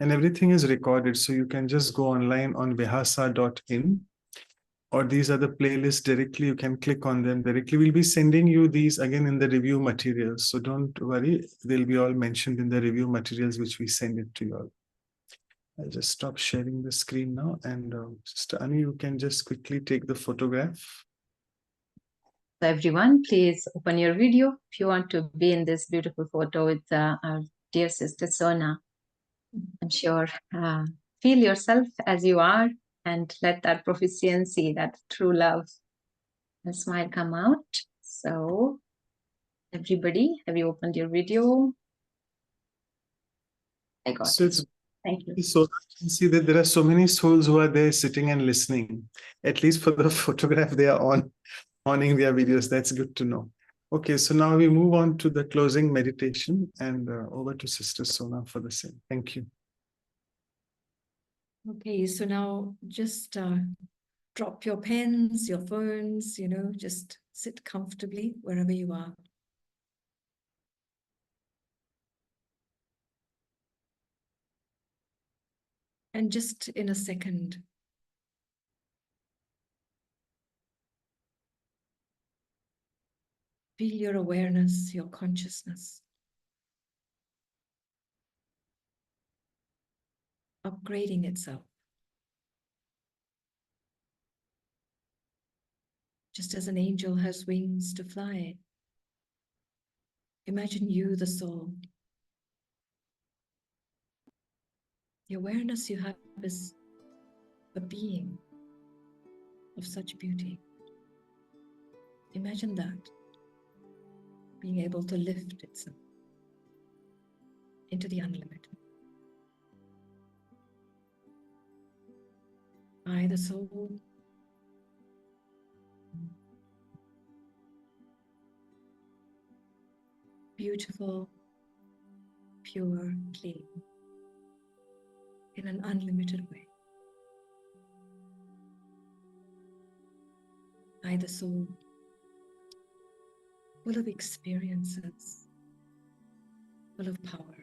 And everything is recorded, so you can just go online on vihasa.in, or these are the playlists directly. You can click on them directly. We'll be sending you these again in the review materials. So don't worry, they'll be all mentioned in the review materials, which we send it to you all. I'll just stop sharing the screen now. And Sister Ani, you can just quickly take the photograph. So everyone, please open your video if you want to be in this beautiful photo with our dear sister Sona. I'm sure feel yourself as you are and let that proficiency, that true love and smile come out. So everybody, have you opened your video? I got So it. it's Thank you. so you can see that there are so many souls who are there sitting and listening. At least for the photograph, they are owning their videos. That's good to know. Okay, so now we move on to the closing meditation and over to Sister Sona for the same. Thank you. Okay, so now just drop your pens, your phones, just sit comfortably wherever you are. And just in a second, feel your awareness, your consciousness, upgrading itself. Just as an angel has wings to fly, imagine you, the soul. The awareness you have is a being of such beauty. Imagine that, being able to lift itself into the unlimited. I, the soul, beautiful, pure, clean, in an unlimited way. I, the soul, full of experiences, full of power.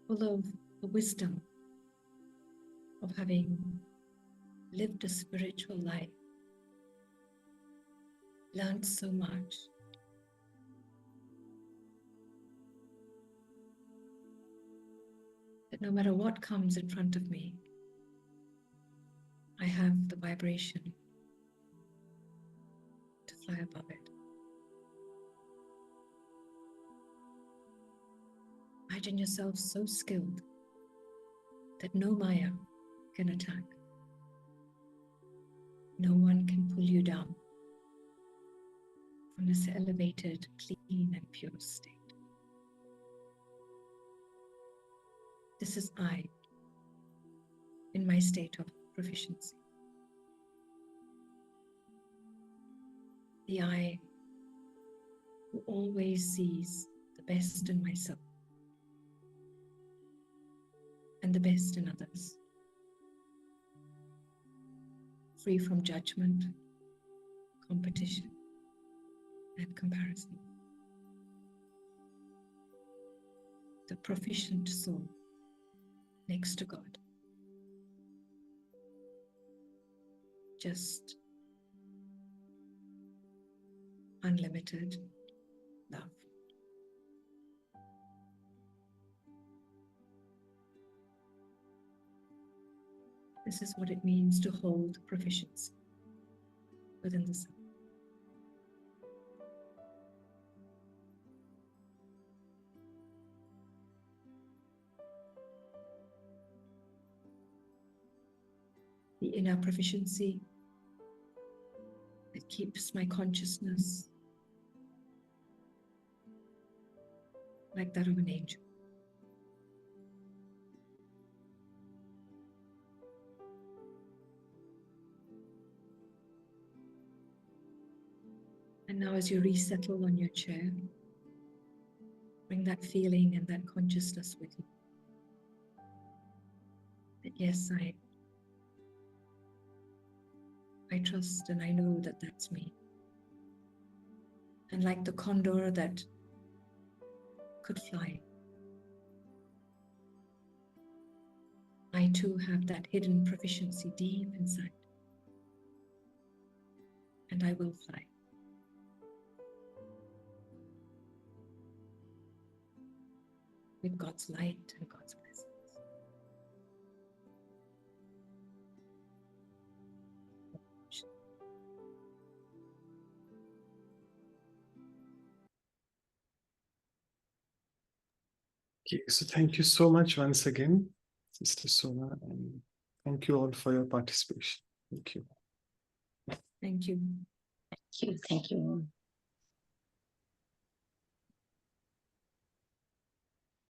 Full of the wisdom of having lived a spiritual life, learned so much, that no matter what comes in front of me, I have the vibration to fly above it. Imagine yourself so skilled that no Maya can attack. No one can pull you down from this elevated, clean and pure state. This is I in my state of proficiency. The I who always sees the best in myself and the best in others, free from judgment, competition, and comparison. The proficient soul next to God. Just unlimited love. This is what it means to hold proficiency within the self. The inner proficiency that keeps my consciousness like that of an angel. And now as you resettle on your chair, bring that feeling and that consciousness with you. That yes, I trust and I know that that's me. And like the condor that could fly, I too have that hidden proficiency deep inside. And I will fly. With God's light and God's presence. Okay, so thank you so much once again, Sister Sona, and thank you all for your participation. Thank you. Thank you. Thank you. Thank you.